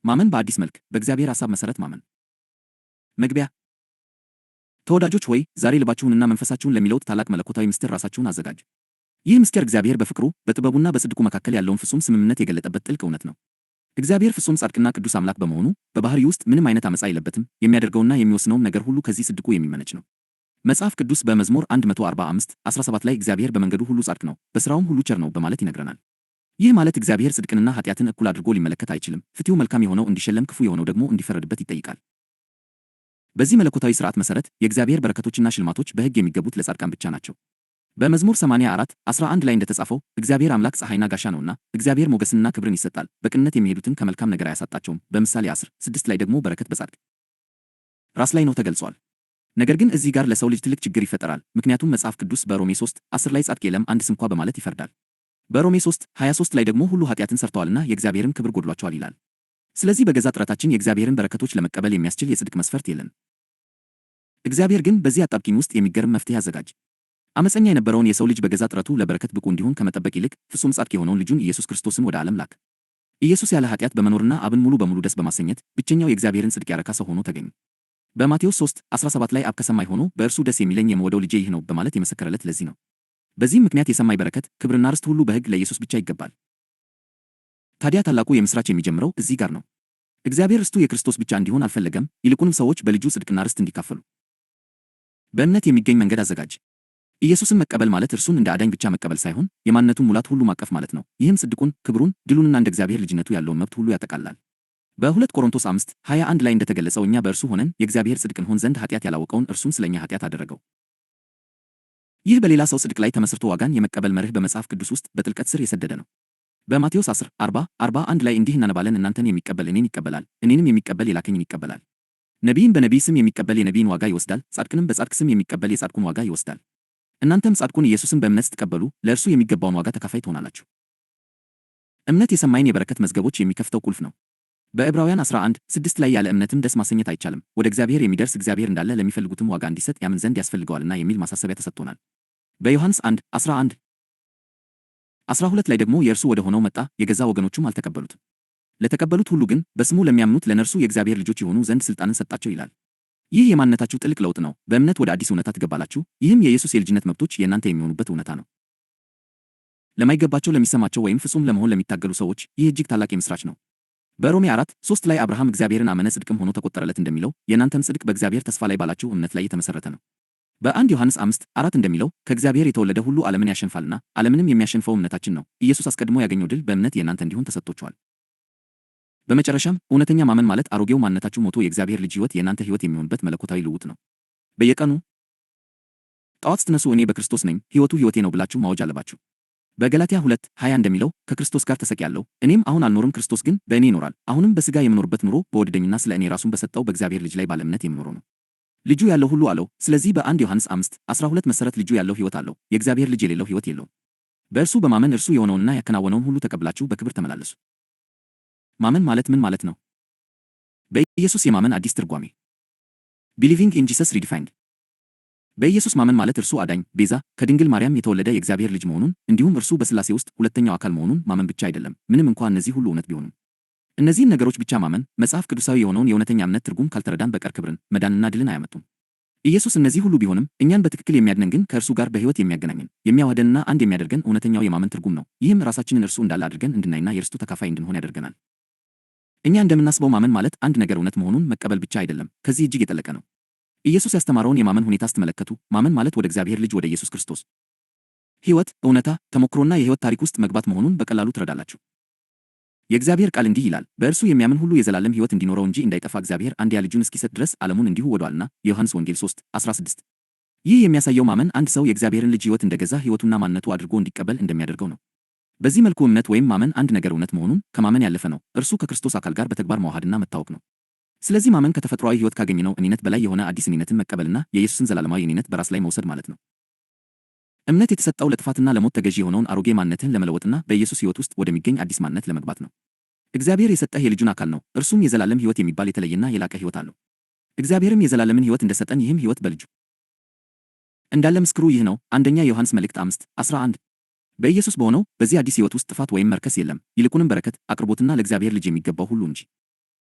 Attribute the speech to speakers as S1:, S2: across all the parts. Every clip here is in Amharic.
S1: ማመን በአዲስ መልክ በእግዚአብሔር ሐሳብ መሠረት ማመን። መግቢያ። ተወዳጆች ሆይ ዛሬ ልባችሁንና መንፈሳችሁን ለሚለውጥ ታላቅ መለኮታዊ ምስጢር ራሳችሁን አዘጋጁ። ይህ ምስጢር እግዚአብሔር በፍቅሩ በጥበቡና በጽድቁ መካከል ያለውን ፍጹም ስምምነት የገለጠበት ጥልቅ እውነት ነው። እግዚአብሔር ፍጹም ጻድቅና ቅዱስ አምላክ በመሆኑ በባህሪው ውስጥ ምንም አይነት ዓመፃ የለበትም። የሚያደርገውና የሚወስነውም ነገር ሁሉ ከዚህ ጽድቁ የሚመነጭ ነው። መጽሐፍ ቅዱስ በመዝሙር 145:17 ላይ እግዚአብሔር በመንገዱ ሁሉ ጻድቅ ነው፣ በሥራውም ሁሉ ቸር ነው በማለት ይነግረናል። ይህ ማለት እግዚአብሔር ጽድቅንና ኃጢአትን እኩል አድርጎ ሊመለከት አይችልም። ፍትሑ መልካም የሆነው እንዲሸለም፣ ክፉ የሆነው ደግሞ እንዲፈረድበት ይጠይቃል። በዚህ መለኮታዊ ሥርዓት መሠረት የእግዚአብሔር በረከቶችና ሽልማቶች በሕግ የሚገቡት ለጻድቃን ብቻ ናቸው። በመዝሙር 84:11 ላይ እንደተጻፈው እግዚአብሔር አምላክ ፀሐይና ጋሻ ነውና እግዚአብሔር ሞገስንና ክብርን ይሰጣል፣ በቅንነት የሚሄዱትን ከመልካም ነገር አያሳጣቸውም። በምሳሌ 10:6 ላይ ደግሞ በረከት በጻድቅ ራስ ላይ ነው ተገልጿል። ነገር ግን እዚህ ጋር ለሰው ልጅ ትልቅ ችግር ይፈጠራል። ምክንያቱም መጽሐፍ ቅዱስ በሮሜ 3:10 ላይ ጻድቅ የለም አንድ ስንኳ በማለት ይፈርዳል። በሮሜ 3:23 ላይ ደግሞ ሁሉ ኃጢአትን ሰርተዋልና የእግዚአብሔርን ክብር ጎድሏቸዋል ይላል። ስለዚህ በገዛ ጥረታችን የእግዚአብሔርን በረከቶች ለመቀበል የሚያስችል የጽድቅ መስፈርት የለን። እግዚአብሔር ግን በዚህ አጣብቂኝ ውስጥ የሚገርም መፍትሄ አዘጋጅ። ዓመፀኛ የነበረውን የሰው ልጅ በገዛ ጥረቱ ለበረከት ብቁ እንዲሆን ከመጠበቅ ይልቅ ፍጹም ጻድቅ የሆነውን ልጁን ኢየሱስ ክርስቶስን ወደ ዓለም ላክ። ኢየሱስ ያለ ኃጢአት በመኖርና አብን ሙሉ በሙሉ ደስ በማሰኘት ብቸኛው የእግዚአብሔርን ጽድቅ ያረካ ሰው ሆኖ ተገኘ። በማቴዎስ 3:17 ላይ አብ ከሰማይ ሆኖ በእርሱ ደስ የሚለኝ የምወደው ልጄ ይህ ነው በማለት የመሰከረለት ለዚህ ነው። በዚህም ምክንያት የሰማይ በረከት፣ ክብርና ርስት ሁሉ በሕግ ለኢየሱስ ብቻ ይገባል። ታዲያ ታላቁ የምሥራች የሚጀምረው እዚህ ጋር ነው። እግዚአብሔር ርስቱ የክርስቶስ ብቻ እንዲሆን አልፈለገም፣ ይልቁንም ሰዎች በልጁ ጽድቅና ርስት እንዲካፈሉ በእምነት የሚገኝ መንገድ አዘጋጅ። ኢየሱስን መቀበል ማለት እርሱን እንደ አዳኝ ብቻ መቀበል ሳይሆን የማንነቱን ሙላት ሁሉ ማቀፍ ማለት ነው። ይህም ጽድቁን፣ ክብሩን፣ ድሉንና እንደ እግዚአብሔር ልጅነቱ ያለውን መብት ሁሉ ያጠቃልላል። በ2 ቆሮንቶስ 5:21 ላይ እንደተገለጸው እኛ በእርሱ ሆነን የእግዚአብሔር ጽድቅ እንሆን ዘንድ ኃጢአት ያላወቀውን እርሱን ስለኛ ኃጢአት አደረገው። ይህ በሌላ ሰው ጽድቅ ላይ ተመስርቶ ዋጋን የመቀበል መርህ በመጽሐፍ ቅዱስ ውስጥ በጥልቀት ስር የሰደደ ነው። በማቴዎስ 10:40-41 ላይ እንዲህ እናነባለን፣ እናንተን የሚቀበል እኔን ይቀበላል፣ እኔንም የሚቀበል የላከኝን ይቀበላል። ነቢይን በነቢይ ስም የሚቀበል የነቢይን ዋጋ ይወስዳል፣ ጻድቅንም በጻድቅ ስም የሚቀበል የጻድቁን ዋጋ ይወስዳል። እናንተም ጻድቁን ኢየሱስን በእምነት ስትቀበሉ ለእርሱ የሚገባውን ዋጋ ተካፋይ ትሆናላችሁ። እምነት የሰማይን የበረከት መዝገቦች የሚከፍተው ቁልፍ ነው። በዕብራውያን 11:6 ላይ ያለ እምነትም ደስ ማሰኘት አይቻልም፣ ወደ እግዚአብሔር የሚደርስ እግዚአብሔር እንዳለ ለሚፈልጉትም ዋጋ እንዲሰጥ ያምን ዘንድ ያስፈልገዋልና የሚል ማሳሰቢያ ተሰጥቶናል። በዮሐንስ 1:11-12 ላይ ደግሞ የእርሱ ወደ ሆነው መጣ፣ የገዛ ወገኖቹም አልተቀበሉትም። ለተቀበሉት ሁሉ ግን በስሙ ለሚያምኑት ለነርሱ የእግዚአብሔር ልጆች የሆኑ ዘንድ ሥልጣንን ሰጣቸው ይላል። ይህ የማንነታችሁ ጥልቅ ለውጥ ነው። በእምነት ወደ አዲስ እውነታ ትገባላችሁ። ይህም የኢየሱስ የልጅነት መብቶች የእናንተ የሚሆኑበት እውነታ ነው። ለማይገባቸው ለሚሰማቸው ወይም ፍጹም ለመሆን ለሚታገሉ ሰዎች ይህ እጅግ ታላቅ የምሥራች ነው። በሮሜ 4:3 ላይ አብርሃም እግዚአብሔርን አመነ ጽድቅም ሆኖ ተቆጠረለት እንደሚለው የእናንተም ጽድቅ በእግዚአብሔር ተስፋ ላይ ባላችሁ እምነት ላይ የተመሠረተ ነው። በ1 ዮሐንስ 5:4 እንደሚለው ከእግዚአብሔር የተወለደ ሁሉ ዓለምን ያሸንፋልና ዓለምንም የሚያሸንፈው እምነታችን ነው። ኢየሱስ አስቀድሞ ያገኘው ድል በእምነት የእናንተ እንዲሆን ተሰጥቶችኋል። በመጨረሻም እውነተኛ ማመን ማለት አሮጌው ማንነታችሁ ሞቶ የእግዚአብሔር ልጅ ሕይወት የእናንተ ሕይወት የሚሆንበት መለኮታዊ ልውውጥ ነው። በየቀኑ ጠዋት ስትነሱ እኔ በክርስቶስ ነኝ፣ ሕይወቱ ሕይወቴ ነው ብላችሁ ማወጅ አለባችሁ። በገላትያ 2:20 እንደሚለው ከክርስቶስ ጋር ተሰቅያለሁ፣ እኔም አሁን አልኖርም፣ ክርስቶስ ግን በእኔ ይኖራል። አሁንም በሥጋ የምኖርበት ኑሮ በወደደኝና ስለ እኔ ራሱን በሰጠው በእግዚአብሔር ልጅ ላይ ባለ እምነት የምኖረው ነው። ልጁ ያለው ሁሉ አለው። ስለዚህ በ1 ዮሐንስ 5:12 መሠረት ልጁ ያለው ሕይወት አለው፣ የእግዚአብሔር ልጅ የሌለው ሕይወት የለውም። በእርሱ በማመን እርሱ የሆነውንና ያከናወነውን ሁሉ ተቀብላችሁ በክብር ተመላለሱ። ማመን ማለት ምን ማለት ነው? በኢየሱስ የማመን አዲስ ትርጓሜ Believing in Jesus Redefined። በኢየሱስ ማመን ማለት እርሱ አዳኝ፣ ቤዛ፣ ከድንግል ማርያም የተወለደ የእግዚአብሔር ልጅ መሆኑን እንዲሁም እርሱ በሥላሴ ውስጥ ሁለተኛው አካል መሆኑን ማመን ብቻ አይደለም፣ ምንም እንኳ እነዚህ ሁሉ እውነት ቢሆኑም። እነዚህን ነገሮች ብቻ ማመን መጽሐፍ ቅዱሳዊ የሆነውን የእውነተኛ እምነት ትርጉም ካልተረዳን በቀር ክብርን፣ መዳንና ድልን አያመጡም። ኢየሱስ እነዚህ ሁሉ ቢሆንም እኛን በትክክል የሚያድነን ግን ከእርሱ ጋር በሕይወት የሚያገናኘን የሚያዋህደንና አንድ የሚያደርገን እውነተኛው የማመን ትርጉም ነው። ይህም ራሳችንን እርሱ እንዳለ አድርገን እንድናይና የርስቱ ተካፋይ እንድንሆን ያደርገናል። እኛ እንደምናስበው ማመን ማለት አንድ ነገር እውነት መሆኑን መቀበል ብቻ አይደለም፣ ከዚህ እጅግ የጠለቀ ነው። ኢየሱስ ያስተማረውን የማመን ሁኔታ ስትመለከቱ ማመን ማለት ወደ እግዚአብሔር ልጅ ወደ ኢየሱስ ክርስቶስ ሕይወት፣ እውነታ፣ ተሞክሮና የሕይወት ታሪክ ውስጥ መግባት መሆኑን በቀላሉ ትረዳላችሁ። የእግዚአብሔር ቃል እንዲህ ይላል፣ በእርሱ የሚያምን ሁሉ የዘላለም ሕይወት እንዲኖረው እንጂ እንዳይጠፋ እግዚአብሔር አንድያ ልጁን እስኪሰጥ ድረስ ዓለሙን እንዲሁ ወዶአልና። የዮሐንስ ወንጌል 3:16። ይህ የሚያሳየው ማመን አንድ ሰው የእግዚአብሔርን ልጅ ሕይወት እንደገዛ ሕይወቱና ማንነቱ አድርጎ እንዲቀበል እንደሚያደርገው ነው። በዚህ መልኩ እምነት ወይም ማመን አንድ ነገር እውነት መሆኑን ከማመን ያለፈ ነው። እርሱ ከክርስቶስ አካል ጋር በተግባር መዋሃድና መታወቅ ነው። ስለዚህ ማመን ከተፈጥሯዊ ሕይወት ካገኘነው እኔነት በላይ የሆነ አዲስ እኔነትን መቀበልና የኢየሱስን ዘላለማዊ እኔነት በራስ ላይ መውሰድ ማለት ነው። እምነት የተሰጠው ለጥፋትና ለሞት ተገዢ የሆነውን አሮጌ ማንነትህን ለመለወጥና በኢየሱስ ሕይወት ውስጥ ወደሚገኝ አዲስ ማንነት ለመግባት ነው። እግዚአብሔር የሰጠህ የልጁን አካል ነው። እርሱም የዘላለም ሕይወት የሚባል የተለየና የላቀ ሕይወት አለው። እግዚአብሔርም የዘላለምን ሕይወት እንደሰጠን ይህም ሕይወት በልጁ እንዳለ ምስክሩ ይህ ነው። አንደኛ ዮሐንስ መልእክት 5:11። በኢየሱስ በሆነው በዚህ አዲስ ሕይወት ውስጥ ጥፋት ወይም መርከስ የለም፣ ይልቁንም በረከት፣ አቅርቦትና ለእግዚአብሔር ልጅ የሚገባው ሁሉ እንጂ።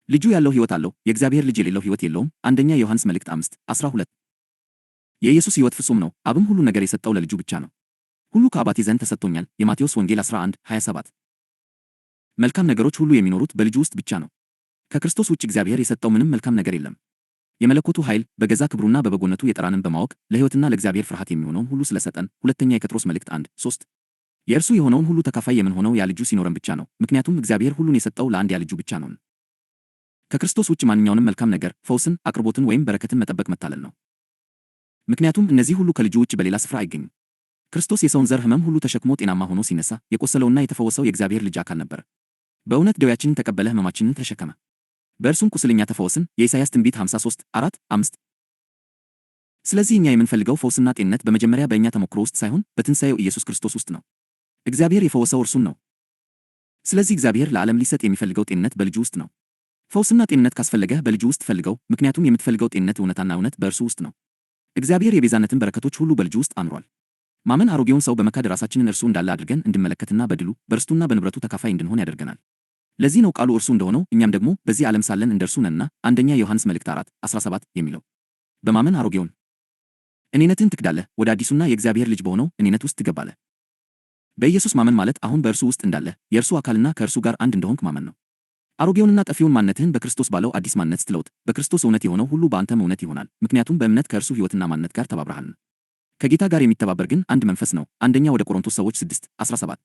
S1: ልጁ ያለው ሕይወት አለው፣ የእግዚአብሔር ልጅ የሌለው ሕይወት የለውም። አንደኛ ዮሐንስ መልእክት 5:12 የኢየሱስ ሕይወት ፍጹም ነው፣ አብም ሁሉ ነገር የሰጠው ለልጁ ብቻ ነው። ሁሉ ከአባቴ ዘንድ ተሰጥቶኛል። የማቴዎስ ወንጌል 11:27 መልካም ነገሮች ሁሉ የሚኖሩት በልጁ ውስጥ ብቻ ነው። ከክርስቶስ ውጭ እግዚአብሔር የሰጠው ምንም መልካም ነገር የለም። የመለኮቱ ኃይል በገዛ ክብሩና በበጎነቱ የጠራንን በማወቅ ለሕይወትና ለእግዚአብሔር ፍርሃት የሚሆነውን ሁሉ ስለሰጠን። ሁለተኛ የጴጥሮስ መልእክት 1:3 የእርሱ የሆነውን ሁሉ ተካፋይ የምንሆነው ያ ልጁ ሲኖረን ብቻ ነው። ምክንያቱም እግዚአብሔር ሁሉን የሰጠው ለአንድያ ልጁ ብቻ ነው። ከክርስቶስ ውጭ ማንኛውንም መልካም ነገር፣ ፈውስን፣ አቅርቦትን ወይም በረከትን መጠበቅ መታለል ነው። ምክንያቱም እነዚህ ሁሉ ከልጁ ውጭ በሌላ ስፍራ አይገኙም። ክርስቶስ የሰውን ዘር ሕመም ሁሉ ተሸክሞ ጤናማ ሆኖ ሲነሳ የቆሰለውና የተፈወሰው የእግዚአብሔር ልጅ አካል ነበር። በእውነት ደዌያችንን ተቀበለ፣ ሕመማችንን ተሸከመ። በእርሱም ቁስል እኛ ተፈወስን። የኢሳይያስ ትንቢት 53:4-5 ስለዚህ እኛ የምንፈልገው ፈውስና ጤንነት በመጀመሪያ በእኛ ተሞክሮ ውስጥ ሳይሆን በትንሣኤው ኢየሱስ ክርስቶስ ውስጥ ነው። እግዚአብሔር የፈወሰው እርሱን ነው። ስለዚህ እግዚአብሔር ለዓለም ሊሰጥ የሚፈልገው ጤንነት በልጁ ውስጥ ነው። ፈውስና ጤንነት ካስፈለገህ በልጁ ውስጥ ፈልገው፣ ምክንያቱም የምትፈልገው ጤንነት እውነታና እውነት በእርሱ ውስጥ ነው። እግዚአብሔር የቤዛነትን በረከቶች ሁሉ በልጁ ውስጥ አኑሯል። ማመን አሮጌውን ሰው በመካድ ራሳችንን እርሱ እንዳለ አድርገን እንድንመለከትና በድሉ በርስቱና በንብረቱ ተካፋይ እንድንሆን ያደርገናል። ለዚህ ነው ቃሉ እርሱ እንደሆነው እኛም ደግሞ በዚህ ዓለም ሳለን እንደ እርሱ ነንና አንደኛ ዮሐንስ መልእክት 4:17 የሚለው። በማመን አሮጌውን እኔነትን ትክዳለህ፣ ወደ አዲሱና የእግዚአብሔር ልጅ በሆነው እኔነት ውስጥ ትገባለህ። በኢየሱስ ማመን ማለት አሁን በእርሱ ውስጥ እንዳለህ የእርሱ አካልና ከእርሱ ጋር አንድ እንደሆንክ ማመን ነው። አሮጌውንና ጠፊውን ማንነትህን በክርስቶስ ባለው አዲስ ማንነት ስትለውጥ በክርስቶስ እውነት የሆነው ሁሉ በአንተም እውነት ይሆናል። ምክንያቱም በእምነት ከእርሱ ሕይወትና ማንነት ጋር ተባብረሃልና። ከጌታ ጋር የሚተባበር ግን አንድ መንፈስ ነው። አንደኛ ወደ ቆሮንቶስ ሰዎች 6:17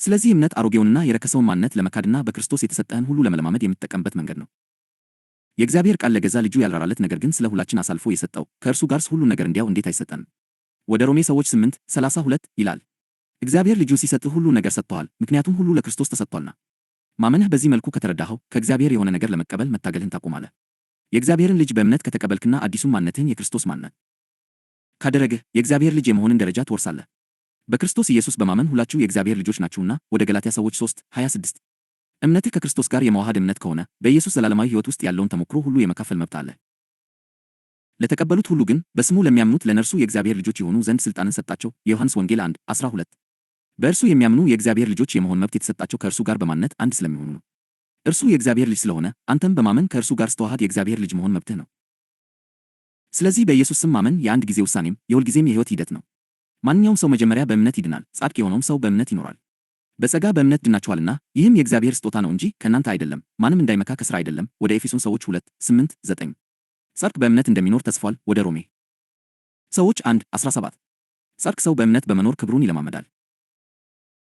S1: ስለዚህ እምነት አሮጌውንና የረከሰውን ማንነት ለመካድና በክርስቶስ የተሰጠህን ሁሉ ለመለማመድ የምትጠቀምበት መንገድ ነው። የእግዚአብሔር ቃል ለገዛ ልጁ ያልራራለት ነገር ግን ስለ ሁላችን አሳልፎ የሰጠው ከእርሱ ጋርስ ሁሉ ነገር እንዲያው እንዴት አይሰጠንም? ወደ ሮሜ ሰዎች 8:32 ይላል። እግዚአብሔር ልጁ ሲሰጥህ ሁሉ ነገር ሰጥቶሃል፣ ምክንያቱም ሁሉ ለክርስቶስ ተሰጥቷልና። ማመንህ በዚህ መልኩ ከተረዳኸው ከእግዚአብሔር የሆነ ነገር ለመቀበል መታገልህን ታቆማለህ። የእግዚአብሔርን ልጅ በእምነት ከተቀበልክና አዲሱን ማንነትህን የክርስቶስ ማንነት ካደረግህ የእግዚአብሔር ልጅ የመሆንን ደረጃ ትወርሳለህ። በክርስቶስ ኢየሱስ በማመን ሁላችሁ የእግዚአብሔር ልጆች ናችሁና ወደ ገላትያ ሰዎች 3:26 እምነትህ ከክርስቶስ ጋር የመዋሃድ እምነት ከሆነ በኢየሱስ ዘላለማዊ ሕይወት ውስጥ ያለውን ተሞክሮ ሁሉ የመካፈል መብት አለህ። ለተቀበሉት ሁሉ ግን በስሙ ለሚያምኑት ለነርሱ የእግዚአብሔር ልጆች የሆኑ ዘንድ ሥልጣንን ሰጣቸው። የዮሐንስ ወንጌል 1:12 በእርሱ የሚያምኑ የእግዚአብሔር ልጆች የመሆን መብት የተሰጣቸው ከእርሱ ጋር በማንነት አንድ ስለሚሆኑ ነው። እርሱ የእግዚአብሔር ልጅ ስለሆነ አንተም በማመን ከእርሱ ጋር ስትዋሃድ የእግዚአብሔር ልጅ መሆን መብትህ ነው። ስለዚህ በኢየሱስ ስም ማመን የአንድ ጊዜ ውሳኔም የሁልጊዜም የሕይወት ሂደት ነው። ማንኛውም ሰው መጀመሪያ በእምነት ይድናል፣ ጻድቅ የሆነውም ሰው በእምነት ይኖራል። በጸጋ በእምነት ድናችኋልና ይህም የእግዚአብሔር ስጦታ ነው እንጂ ከእናንተ አይደለም፣ ማንም እንዳይመካ ከሥራ አይደለም። ወደ ኤፌሶን ሰዎች 2:8-9 ጻድቅ በእምነት እንደሚኖር ተጽፏል። ወደ ሮሜ ሰዎች 1:17 ጻድቅ ሰው በእምነት በመኖር ክብሩን ይለማመዳል።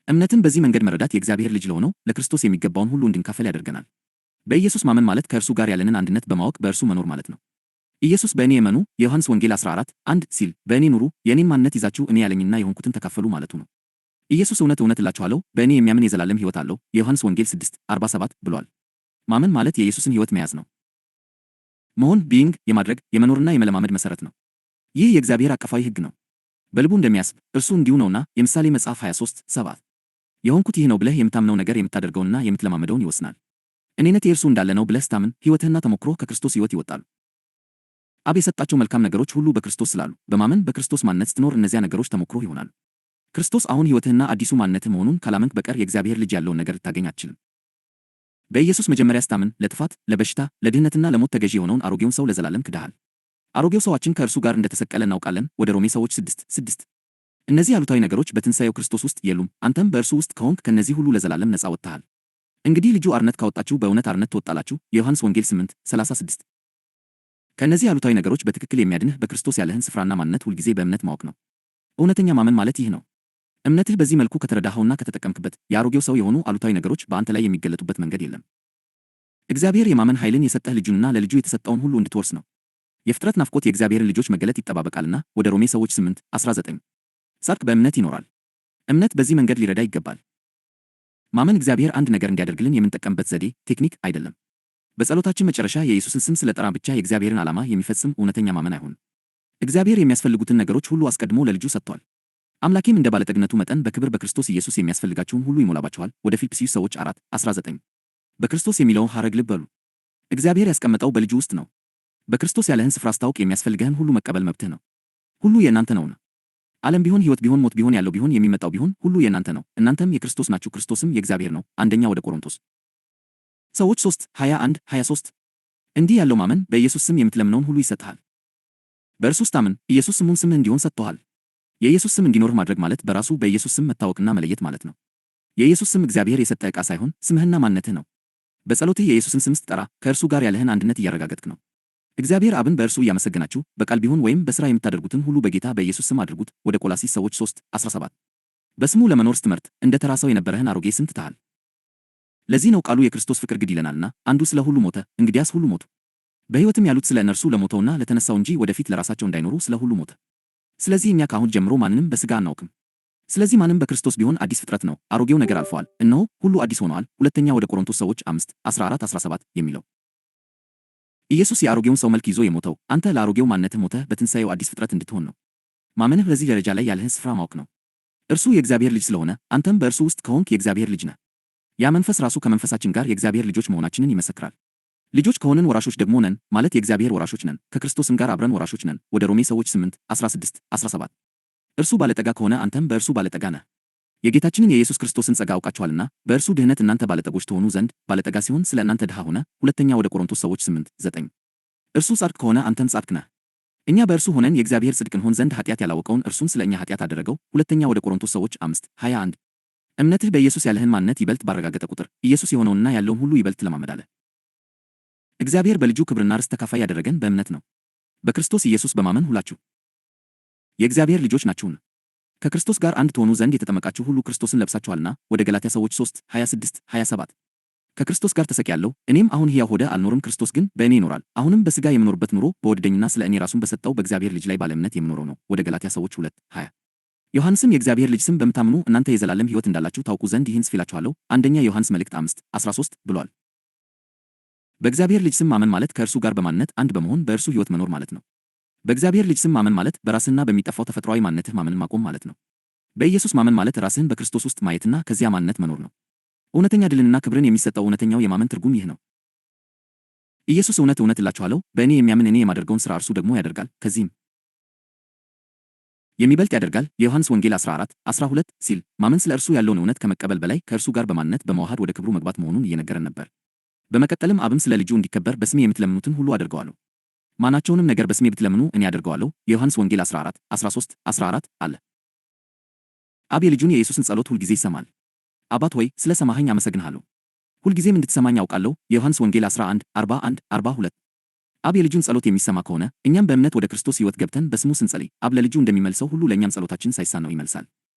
S1: እምነትን በዚህ መንገድ መረዳት የእግዚአብሔር ልጅ ለሆነው ለክርስቶስ የሚገባውን ሁሉ እንድንካፈል ያደርገናል። በኢየሱስ ማመን ማለት ከእርሱ ጋር ያለንን አንድነት በማወቅ በእርሱ መኖር ማለት ነው። ኢየሱስ በእኔ እመኑ የዮሐንስ ወንጌል 14:1 ሲል በእኔ ኑሩ፣ የእኔን ማንነት ይዛችሁ እኔ ያለኝና የሆንኩትን ተካፈሉ ማለቱ ነው። ኢየሱስ እውነት እውነት እላችኋለሁ በእኔ የሚያምን የዘላለም ሕይወት አለው የዮሐንስ ወንጌል 6:47 ብሏል። ማመን ማለት የኢየሱስን ሕይወት መያዝ ነው። መሆን ቢይንግ የማድረግ የመኖርና የመለማመድ መሠረት ነው። ይህ የእግዚአብሔር አቀፋዊ ሕግ ነው። በልቡ እንደሚያስብ እርሱ እንዲሁ ነውና የምሳሌ መጽሐፍ 23:7 የሆንኩት ይህ ነው ብለህ የምታምነው ነገር የምታደርገውንና የምትለማመደውን ይወስናል። እኔነቴ እርሱ እንዳለ ነው ብለህ ስታምን ሕይወትህና ተሞክሮህ ከክርስቶስ ሕይወት ይወጣሉ። አብ የሰጣቸው መልካም ነገሮች ሁሉ በክርስቶስ ስላሉ በማመን በክርስቶስ ማንነት ስትኖር እነዚያ ነገሮች ተሞክሮህ ይሆናሉ። ክርስቶስ አሁን ሕይወትህና አዲሱ ማንነትህ መሆኑን ካላመንክ በቀር የእግዚአብሔር ልጅ ያለውን ነገር ልታገኝ አትችልም። በኢየሱስ መጀመሪያ ስታምን ለጥፋት፣ ለበሽታ፣ ለድህነትና ለሞት ተገዢ የሆነውን አሮጌውን ሰው ለዘላለም ክደሃል። አሮጌው ሰዋችን ከእርሱ ጋር እንደተሰቀለ እናውቃለን። ወደ ሮሜ ሰዎች 6:6 እነዚህ አሉታዊ ነገሮች በትንሣኤው ክርስቶስ ውስጥ የሉም። አንተም በእርሱ ውስጥ ከሆንክ ከእነዚህ ሁሉ ለዘላለም ነፃ ወጥተሃል። እንግዲህ ልጁ አርነት ካወጣችሁ በእውነት አርነት ትወጣላችሁ። የዮሐንስ ወንጌል 8:36 ከእነዚህ አሉታዊ ነገሮች በትክክል የሚያድንህ በክርስቶስ ያለህን ስፍራና ማንነት ሁልጊዜ በእምነት ማወቅ ነው። እውነተኛ ማመን ማለት ይህ ነው። እምነትህ በዚህ መልኩ ከተረዳኸውና ከተጠቀምክበት የአሮጌው ሰው የሆኑ አሉታዊ ነገሮች በአንተ ላይ የሚገለጡበት መንገድ የለም። እግዚአብሔር የማመን ኃይልን የሰጠህ ልጁንና ለልጁ የተሰጠውን ሁሉ እንድትወርስ ነው። የፍጥረት ናፍቆት የእግዚአብሔርን ልጆች መገለጥ ይጠባበቃልና ወደ ሮሜ ሰዎች 8:19 ጻድቅ በእምነት ይኖራል። እምነት በዚህ መንገድ ሊረዳ ይገባል። ማመን እግዚአብሔር አንድ ነገር እንዲያደርግልን የምንጠቀምበት ዘዴ፣ ቴክኒክ አይደለም። በጸሎታችን መጨረሻ የኢየሱስን ስም ስለጠራ ብቻ የእግዚአብሔርን ዓላማ የሚፈጽም እውነተኛ ማመን አይሆንም። እግዚአብሔር የሚያስፈልጉትን ነገሮች ሁሉ አስቀድሞ ለልጁ ሰጥቷል። አምላኬም እንደ ባለጠግነቱ መጠን በክብር በክርስቶስ ኢየሱስ የሚያስፈልጋችሁን ሁሉ ይሞላባችኋል። ወደ ፊልጵስዩስ ሰዎች 4:19 በክርስቶስ የሚለውን ሐረግ ልብ በሉ። እግዚአብሔር ያስቀመጠው በልጁ ውስጥ ነው። በክርስቶስ ያለህን ስፍራ አስታውቅ። የሚያስፈልግህን ሁሉ መቀበል መብትህ ነው። ሁሉ የእናንተ ነውና። ዓለም ቢሆን ሕይወት ቢሆን ሞት ቢሆን ያለው ቢሆን የሚመጣው ቢሆን ሁሉ የእናንተ ነው። እናንተም የክርስቶስ ናችሁ፣ ክርስቶስም የእግዚአብሔር ነው። አንደኛ ወደ ቆሮንቶስ ሰዎች 3:21-23 እንዲህ ያለው ማመን በኢየሱስ ስም የምትለምነውን ሁሉ ይሰጥሃል። በእርሱ ስታምን ኢየሱስ ስሙን ስምህ እንዲሆን ሰጥቶሃል። የኢየሱስ ስም እንዲኖርህ ማድረግ ማለት በራሱ በኢየሱስ ስም መታወቅና መለየት ማለት ነው። የኢየሱስ ስም እግዚአብሔር የሰጠ ዕቃ ሳይሆን ስምህና ማንነትህ ነው። በጸሎትህ የኢየሱስን ስም ስትጠራ ከእርሱ ጋር ያለህን አንድነት እያረጋገጥክ ነው። እግዚአብሔር አብን በእርሱ እያመሰገናችሁ በቃል ቢሆን ወይም በሥራ የምታደርጉትን ሁሉ በጌታ በኢየሱስ ስም አድርጉት። ወደ ቆላስይስ ሰዎች 3:17 በስሙ ለመኖር ስትመርጥ እንደ ተራ ሰው የነበረህን አሮጌ ስም ትተሃል። ለዚህ ነው ቃሉ የክርስቶስ ፍቅር ግድ ይለናልና አንዱ ስለ ሁሉ ሞተ፣ እንግዲያስ ሁሉ ሞቱ። በሕይወትም ያሉት ስለ እነርሱ ለሞተውና ለተነሳው እንጂ ወደፊት ለራሳቸው እንዳይኖሩ ስለ ሁሉ ሞተ። ስለዚህ እኛ ከአሁን ጀምሮ ማንንም በሥጋ አናውቅም። ስለዚህ ማንም በክርስቶስ ቢሆን አዲስ ፍጥረት ነው፣ አሮጌው ነገር አልፈዋል፣ እነሆ ሁሉ አዲስ ሆነዋል። ሁለተኛ ወደ ቆሮንቶስ ሰዎች 5:14-17 የሚለው ኢየሱስ የአሮጌውን ሰው መልክ ይዞ የሞተው አንተ ለአሮጌው ማንነትህ ሞተህ በትንሣኤው አዲስ ፍጥረት እንድትሆን ነው። ማመንህ በዚህ ደረጃ ላይ ያለህን ስፍራ ማወቅ ነው። እርሱ የእግዚአብሔር ልጅ ስለሆነ አንተም በእርሱ ውስጥ ከሆንክ የእግዚአብሔር ልጅ ነህ። ያ መንፈስ ራሱ ከመንፈሳችን ጋር የእግዚአብሔር ልጆች መሆናችንን ይመሰክራል። ልጆች ከሆንን ወራሾች ደግሞ ነን፣ ማለት የእግዚአብሔር ወራሾች ነን፣ ከክርስቶስም ጋር አብረን ወራሾች ነን። ወደ ሮሜ ሰዎች 8:16-17 እርሱ ባለጠጋ ከሆነ አንተም በእርሱ ባለጠጋ ነህ። የጌታችንን የኢየሱስ ክርስቶስን ጸጋ አውቃችኋልና በእርሱ ድህነት እናንተ ባለጠጎች ትሆኑ ዘንድ ባለጠጋ ሲሆን ስለ እናንተ ድሃ ሆነ። ሁለተኛ ወደ ቆሮንቶስ ሰዎች 8:9 እርሱ ጻድቅ ከሆነ አንተም ጻድቅ ነህ። እኛ በእርሱ ሆነን የእግዚአብሔር ጽድቅ እንሆን ዘንድ ኃጢአት ያላወቀውን እርሱን ስለ እኛ ኃጢአት አደረገው። ሁለተኛ ወደ ቆሮንቶስ ሰዎች 5:21 እምነትህ በኢየሱስ ያለህን ማንነት ይበልጥ ባረጋገጠ ቁጥር ኢየሱስ የሆነውንና ያለውን ሁሉ ይበልጥ ትለማመዳለህ። እግዚአብሔር በልጁ ክብርና ርስት ተካፋይ ያደረገን በእምነት ነው። በክርስቶስ ኢየሱስ በማመን ሁላችሁ የእግዚአብሔር ልጆች ናችሁና ከክርስቶስ ጋር አንድ ትሆኑ ዘንድ የተጠመቃችሁ ሁሉ ክርስቶስን ለብሳችኋልና። ወደ ገላትያ ሰዎች 3:26-27 ከክርስቶስ ጋር ተሰቅያለሁ፣ እኔም አሁን ሕያው ሆኜ አልኖርም፣ ክርስቶስ ግን በእኔ ይኖራል። አሁንም በሥጋ የምኖርበት ኑሮ በወደደኝና ስለ እኔ ራሱን በሰጠው በእግዚአብሔር ልጅ ላይ ባለ እምነት የምኖረው ነው። ወደ ገላትያ ሰዎች 2:20 ዮሐንስም የእግዚአብሔር ልጅ ስም በምታምኑ እናንተ የዘላለም ሕይወት እንዳላችሁ ታውቁ ዘንድ ይህን ጽፌላችኋለሁ። አንደኛ ዮሐንስ መልእክት 5:13 ብሏል። በእግዚአብሔር ልጅ ስም ማመን ማለት ከእርሱ ጋር በማንነት አንድ በመሆን በእርሱ ሕይወት መኖር ማለት ነው። በእግዚአብሔር ልጅ ስም ማመን ማለት በራስና በሚጠፋው ተፈጥሯዊ ማንነትህ ማመንን ማቆም ማለት ነው። በኢየሱስ ማመን ማለት ራስህን በክርስቶስ ውስጥ ማየትና ከዚያ ማንነት መኖር ነው። እውነተኛ ድልንና ክብርን የሚሰጠው እውነተኛው የማመን ትርጉም ይህ ነው። ኢየሱስ እውነት እውነት እላችኋለሁ በእኔ የሚያምን እኔ የማደርገውን ሥራ እርሱ ደግሞ ያደርጋል፣ ከዚህም የሚበልጥ ያደርጋል። የዮሐንስ ወንጌል 14:12 ሲል ማመን ስለ እርሱ ያለውን እውነት ከመቀበል በላይ ከእርሱ ጋር በማንነት በመዋሃድ ወደ ክብሩ መግባት መሆኑን እየነገረን ነበር። በመቀጠልም አብም ስለ ልጁ እንዲከበር በስሜ የምትለምኑትን ሁሉ አደርገዋለሁ፣ ማናቸውንም ነገር በስሜ ብትለምኑ እኔ አደርገዋለሁ። የዮሐንስ ወንጌል 14:13-14 አለ። አብ የልጁን የኢየሱስን ጸሎት ሁልጊዜ ይሰማል። አባት ሆይ ስለ ሰማኸኝ አመሰግንሃለሁ፣ ሁልጊዜም እንድትሰማኝ አውቃለሁ። የዮሐንስ ወንጌል 11:41-42 አብ የልጁን ጸሎት የሚሰማ ከሆነ እኛም በእምነት ወደ ክርስቶስ ሕይወት ገብተን በስሙ ስንጸልይ አብ ለልጁ እንደሚመልሰው ሁሉ ለእኛም ጸሎታችን ሳይሳነው ይመልሳል።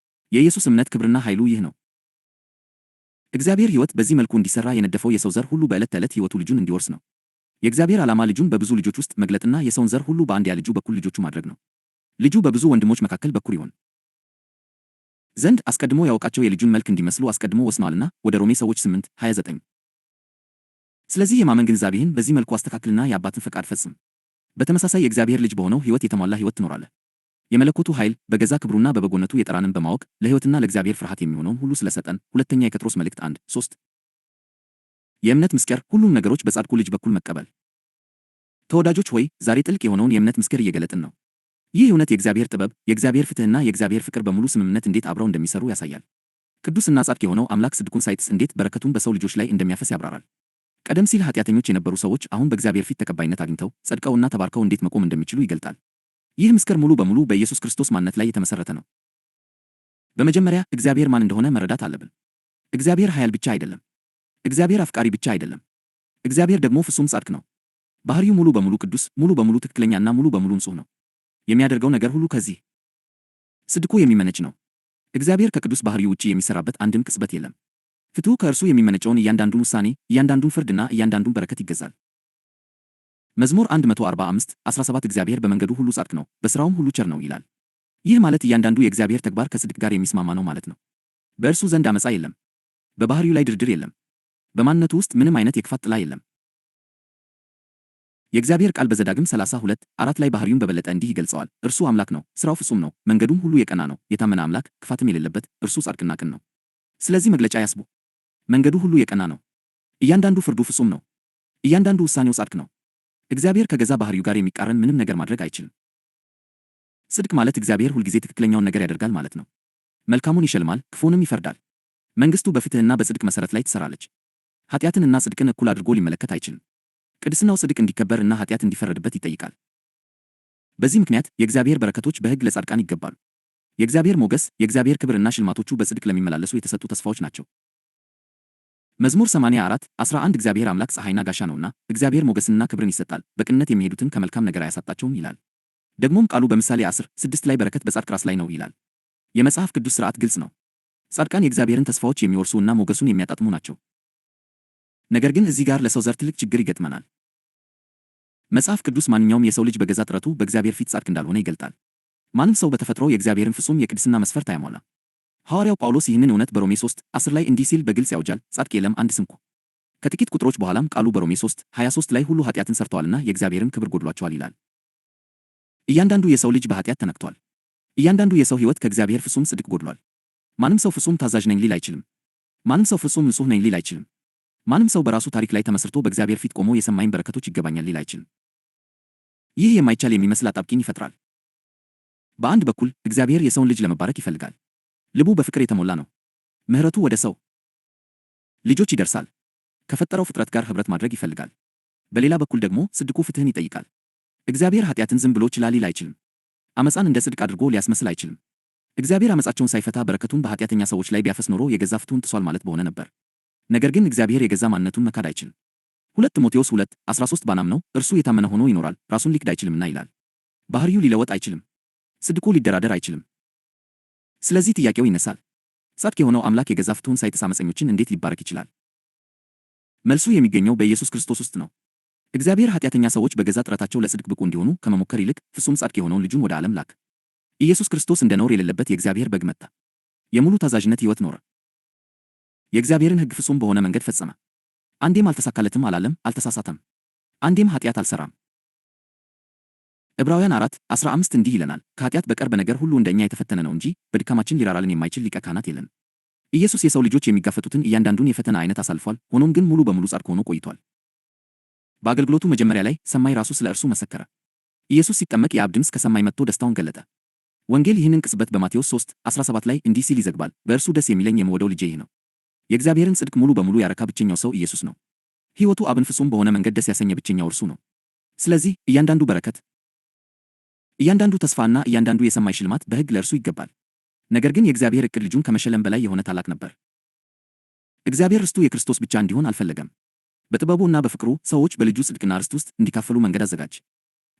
S1: የኢየሱስ እምነት ክብርና ኃይሉ ይህ ነው። እግዚአብሔር ሕይወት በዚህ መልኩ እንዲሠራ የነደፈው የሰው ዘር ሁሉ በዕለት ተዕለት ሕይወቱ ልጁን እንዲወርስ ነው። የእግዚአብሔር ዓላማ ልጁን በብዙ ልጆች ውስጥ መግለጥና የሰውን ዘር ሁሉ በአንድያ ልጁ በኩል ልጆቹ ማድረግ ነው። ልጁ በብዙ ወንድሞች መካከል በኩር ይሆን ዘንድ አስቀድሞ ያወቃቸው የልጁን መልክ እንዲመስሉ አስቀድሞ ወስነዋልና። ወደ ሮሜ ሰዎች 8:29 ስለዚህ የማመን ግንዛቤህን በዚህ መልኩ አስተካክልና የአባትን ፈቃድ ፈጽም። በተመሳሳይ የእግዚአብሔር ልጅ በሆነው ሕይወት የተሟላ ሕይወት ትኖራለህ። የመለኮቱ ኃይል በገዛ ክብሩና በበጎነቱ የጠራንን በማወቅ ለሕይወትና ለእግዚአብሔር ፍርሃት የሚሆነውን ሁሉ ስለሰጠን። ሁለተኛ የጴጥሮስ መልእክት 1:3 የእምነት ምስጢር ሁሉም ነገሮች በጻድቁ ልጅ በኩል መቀበል። ተወዳጆች ሆይ ዛሬ ጥልቅ የሆነውን የእምነት ምስጢር እየገለጥን ነው። ይህ እውነት የእግዚአብሔር ጥበብ፣ የእግዚአብሔር ፍትሕና የእግዚአብሔር ፍቅር በሙሉ ስምምነት እንዴት አብረው እንደሚሰሩ ያሳያል። ቅዱስና ጻድቅ የሆነው አምላክ ጽድቁን ሳይጥስ እንዴት በረከቱን በሰው ልጆች ላይ እንደሚያፈስ ያብራራል። ቀደም ሲል ኃጢአተኞች የነበሩ ሰዎች አሁን በእግዚአብሔር ፊት ተቀባይነት አግኝተው ጸድቀውና ተባርከው እንዴት መቆም እንደሚችሉ ይገልጣል። ይህ ምስጢር ሙሉ በሙሉ በኢየሱስ ክርስቶስ ማንነት ላይ የተመሠረተ ነው። በመጀመሪያ እግዚአብሔር ማን እንደሆነ መረዳት አለብን። እግዚአብሔር ኃያል ብቻ አይደለም። እግዚአብሔር አፍቃሪ ብቻ አይደለም። እግዚአብሔር ደግሞ ፍጹም ጻድቅ ነው። ባህሪው ሙሉ በሙሉ ቅዱስ፣ ሙሉ በሙሉ ትክክለኛና ሙሉ በሙሉ ንጹሕ ነው። የሚያደርገው ነገር ሁሉ ከዚህ ጽድቁ የሚመነጭ ነው። እግዚአብሔር ከቅዱስ ባህሪው ውጪ የሚሰራበት አንድም ቅጽበት የለም። ፍትሑ ከእርሱ የሚመነጨውን እያንዳንዱን ውሳኔ፣ እያንዳንዱን ፍርድና እያንዳንዱን በረከት ይገዛል። መዝሙር 145:17 እግዚአብሔር በመንገዱ ሁሉ ጻድቅ ነው፣ በሥራውም ሁሉ ቸር ነው ይላል። ይህ ማለት እያንዳንዱ የእግዚአብሔር ተግባር ከጽድቅ ጋር የሚስማማ ነው ማለት ነው። በእርሱ ዘንድ ዓመፃ የለም። በባህሪው ላይ ድርድር የለም። በማንነቱ ውስጥ ምንም አይነት የክፋት ጥላ የለም። የእግዚአብሔር ቃል በዘዳግም 32:4 ላይ ባህሪውን በበለጠ እንዲህ ይገልጸዋል። እርሱ አምላክ ነው፣ ሥራው ፍጹም ነው፣ መንገዱም ሁሉ የቀና ነው። የታመነ አምላክ፣ ክፋትም የሌለበት፣ እርሱ ጻድቅና ቅን ነው። ስለዚህ መግለጫ ያስቡ። መንገዱ ሁሉ የቀና ነው። እያንዳንዱ ፍርዱ ፍጹም ነው። እያንዳንዱ ውሳኔው ጻድቅ ነው። እግዚአብሔር ከገዛ ባህሪው ጋር የሚቃረን ምንም ነገር ማድረግ አይችልም። ጽድቅ ማለት እግዚአብሔር ሁልጊዜ ትክክለኛውን ነገር ያደርጋል ማለት ነው። መልካሙን ይሸልማል፣ ክፉንም ይፈርዳል። መንግሥቱ በፍትሕና በጽድቅ መሠረት ላይ ትሠራለች። ኃጢአትንና ጽድቅን እኩል አድርጎ ሊመለከት አይችልም። ቅድስናው ጽድቅ እንዲከበር እና ኃጢአት እንዲፈረድበት ይጠይቃል። በዚህ ምክንያት የእግዚአብሔር በረከቶች በሕግ ለጻድቃን ይገባሉ። የእግዚአብሔር ሞገስ፣ የእግዚአብሔር ክብርና ሽልማቶቹ በጽድቅ ለሚመላለሱ የተሰጡ ተስፋዎች ናቸው። መዝሙር 84 11 እግዚአብሔር አምላክ ፀሐይና ጋሻ ነውና እግዚአብሔር ሞገስንና ክብርን ይሰጣል፣ በቅንነት የሚሄዱትን ከመልካም ነገር አያሳጣቸውም ይላል። ደግሞም ቃሉ በምሳሌ 10 6 ላይ በረከት በጻድቅ ራስ ላይ ነው ይላል። የመጽሐፍ ቅዱስ ሥርዓት ግልጽ ነው። ጻድቃን የእግዚአብሔርን ተስፋዎች የሚወርሱ እና ሞገሱን የሚያጣጥሙ ናቸው። ነገር ግን እዚህ ጋር ለሰው ዘር ትልቅ ችግር ይገጥመናል። መጽሐፍ ቅዱስ ማንኛውም የሰው ልጅ በገዛ ጥረቱ በእግዚአብሔር ፊት ጻድቅ እንዳልሆነ ይገልጣል። ማንም ሰው በተፈጥሮ የእግዚአብሔርን ፍጹም የቅድስና መስፈርት አያሟላም። ሐዋርያው ጳውሎስ ይህንን እውነት በሮሜ 3 10 ላይ እንዲህ ሲል በግልጽ ያውጃል፣ ጻድቅ የለም አንድስ እንኳ። ከጥቂት ቁጥሮች በኋላም ቃሉ በሮሜ 3 23 ላይ ሁሉ ኃጢአትን ሰርተዋልና የእግዚአብሔርን ክብር ጎድሏቸዋል ይላል። እያንዳንዱ የሰው ልጅ በኃጢአት ተነክቷል። እያንዳንዱ የሰው ሕይወት ከእግዚአብሔር ፍጹም ጽድቅ ጎድሏል። ማንም ሰው ፍጹም ታዛዥ ነኝ ሊል አይችልም። ማንም ሰው ፍጹም ንጹሕ ነኝ ሊል አይችልም። ማንም ሰው በራሱ ታሪክ ላይ ተመስርቶ በእግዚአብሔር ፊት ቆሞ የሰማይን በረከቶች ይገባኛል ሊል አይችልም። ይህ የማይቻል የሚመስል አጣብቂኝ ይፈጥራል። በአንድ በኩል እግዚአብሔር የሰውን ልጅ ለመባረክ ይፈልጋል። ልቡ በፍቅር የተሞላ ነው። ምሕረቱ ወደ ሰው ልጆች ይደርሳል። ከፈጠረው ፍጥረት ጋር ኅብረት ማድረግ ይፈልጋል። በሌላ በኩል ደግሞ ጽድቁ ፍትሕን ይጠይቃል። እግዚአብሔር ኃጢአትን ዝም ብሎ ችላ ሊል አይችልም። ዓመፃን እንደ ጽድቅ አድርጎ ሊያስመስል አይችልም። እግዚአብሔር ዓመፃቸውን ሳይፈታ በረከቱን በኃጢአተኛ ሰዎች ላይ ቢያፈስ ኖሮ የገዛ ፍትሑን ጥሷል ማለት በሆነ ነበር። ነገር ግን እግዚአብሔር የገዛ ማንነቱን መካድ አይችልም። 2 ጢሞቴዎስ 2:13 ባናምነው እርሱ የታመነ ሆኖ ይኖራል፣ ራሱን ሊክድ አይችልምና ይላል። ባህሪው ሊለወጥ አይችልም። ጽድቁ ሊደራደር አይችልም። ስለዚህ ጥያቄው ይነሳል፣ ጻድቅ የሆነው አምላክ የገዛ ፍትሑን ሳይጥስ ዓመፀኞችን እንዴት ሊባረክ ይችላል? መልሱ የሚገኘው በኢየሱስ ክርስቶስ ውስጥ ነው። እግዚአብሔር ኃጢአተኛ ሰዎች በገዛ ጥረታቸው ለጽድቅ ብቁ እንዲሆኑ ከመሞከር ይልቅ ፍጹም ጻድቅ የሆነውን ልጁን ወደ ዓለም ላክ። ኢየሱስ ክርስቶስ እንደ ነውር የሌለበት የእግዚአብሔር በግ መጣ። የሙሉ ታዛዥነት ሕይወት ኖረ። የእግዚአብሔርን ሕግ ፍጹም በሆነ መንገድ ፈጸመ። አንዴም አልተሳካለትም አላለም፣ አልተሳሳተም። አንዴም ኃጢአት አልሰራም። ዕብራውያን 4:15 እንዲህ ይለናል፣ ከኃጢአት በቀር በነገር ሁሉ እንደኛ የተፈተነ ነው እንጂ በድካማችን ሊራራልን የማይችል ሊቀ ካህናት የለን። ኢየሱስ የሰው ልጆች የሚጋፈጡትን እያንዳንዱን የፈተና አይነት አሳልፏል። ሆኖም ግን ሙሉ በሙሉ ጻድቅ ሆኖ ቆይቷል። በአገልግሎቱ መጀመሪያ ላይ ሰማይ ራሱ ስለ እርሱ መሰከረ። ኢየሱስ ሲጠመቅ የአብ ድምፅ ከሰማይ መጥቶ ደስታውን ገለጠ። ወንጌል ይህንን ቅጽበት በማቴዎስ 3:17 ላይ እንዲህ ሲል ይዘግባል፣ በእርሱ ደስ የሚለኝ የምወደው ልጄ ይህ ነው። የእግዚአብሔርን ጽድቅ ሙሉ በሙሉ ያረካ ብቸኛው ሰው ኢየሱስ ነው። ሕይወቱ አብን ፍጹም በሆነ መንገድ ደስ ያሰኘ ብቸኛው እርሱ ነው። ስለዚህ እያንዳንዱ በረከት፣ እያንዳንዱ ተስፋና እያንዳንዱ የሰማይ ሽልማት በሕግ ለእርሱ ይገባል። ነገር ግን የእግዚአብሔር ዕቅድ ልጁን ከመሸለም በላይ የሆነ ታላቅ ነበር። እግዚአብሔር ርስቱ የክርስቶስ ብቻ እንዲሆን አልፈለገም። በጥበቡና በፍቅሩ ሰዎች በልጁ ጽድቅና ርስት ውስጥ እንዲካፈሉ መንገድ አዘጋጅ።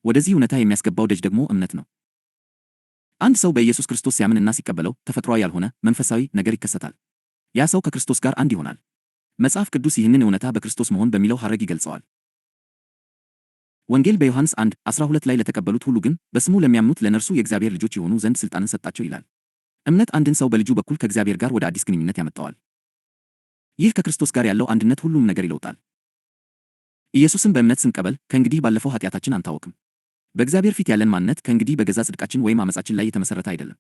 S1: ወደዚህ እውነታ የሚያስገባው ደጅ ደግሞ እምነት ነው። አንድ ሰው በኢየሱስ ክርስቶስ ሲያምንና ሲቀበለው ተፈጥሯዊ ያልሆነ መንፈሳዊ ነገር ይከሰታል። ያ ሰው ከክርስቶስ ጋር አንድ ይሆናል። መጽሐፍ ቅዱስ ይህንን እውነታ በክርስቶስ መሆን በሚለው ሐረግ ይገልጸዋል። ወንጌል በዮሐንስ 1:12 ላይ ለተቀበሉት ሁሉ ግን በስሙ ለሚያምኑት ለነርሱ የእግዚአብሔር ልጆች የሆኑ ዘንድ ሥልጣንን ሰጣቸው ይላል። እምነት አንድን ሰው በልጁ በኩል ከእግዚአብሔር ጋር ወደ አዲስ ግንኙነት ያመጣዋል። ይህ ከክርስቶስ ጋር ያለው አንድነት ሁሉም ነገር ይለውጣል። ኢየሱስን በእምነት ስንቀበል ከእንግዲህ ባለፈው ኃጢአታችን አንታወክም። በእግዚአብሔር ፊት ያለን ማንነት ከእንግዲህ በገዛ ጽድቃችን ወይም ዓመፃችን ላይ የተመሠረተ አይደለም።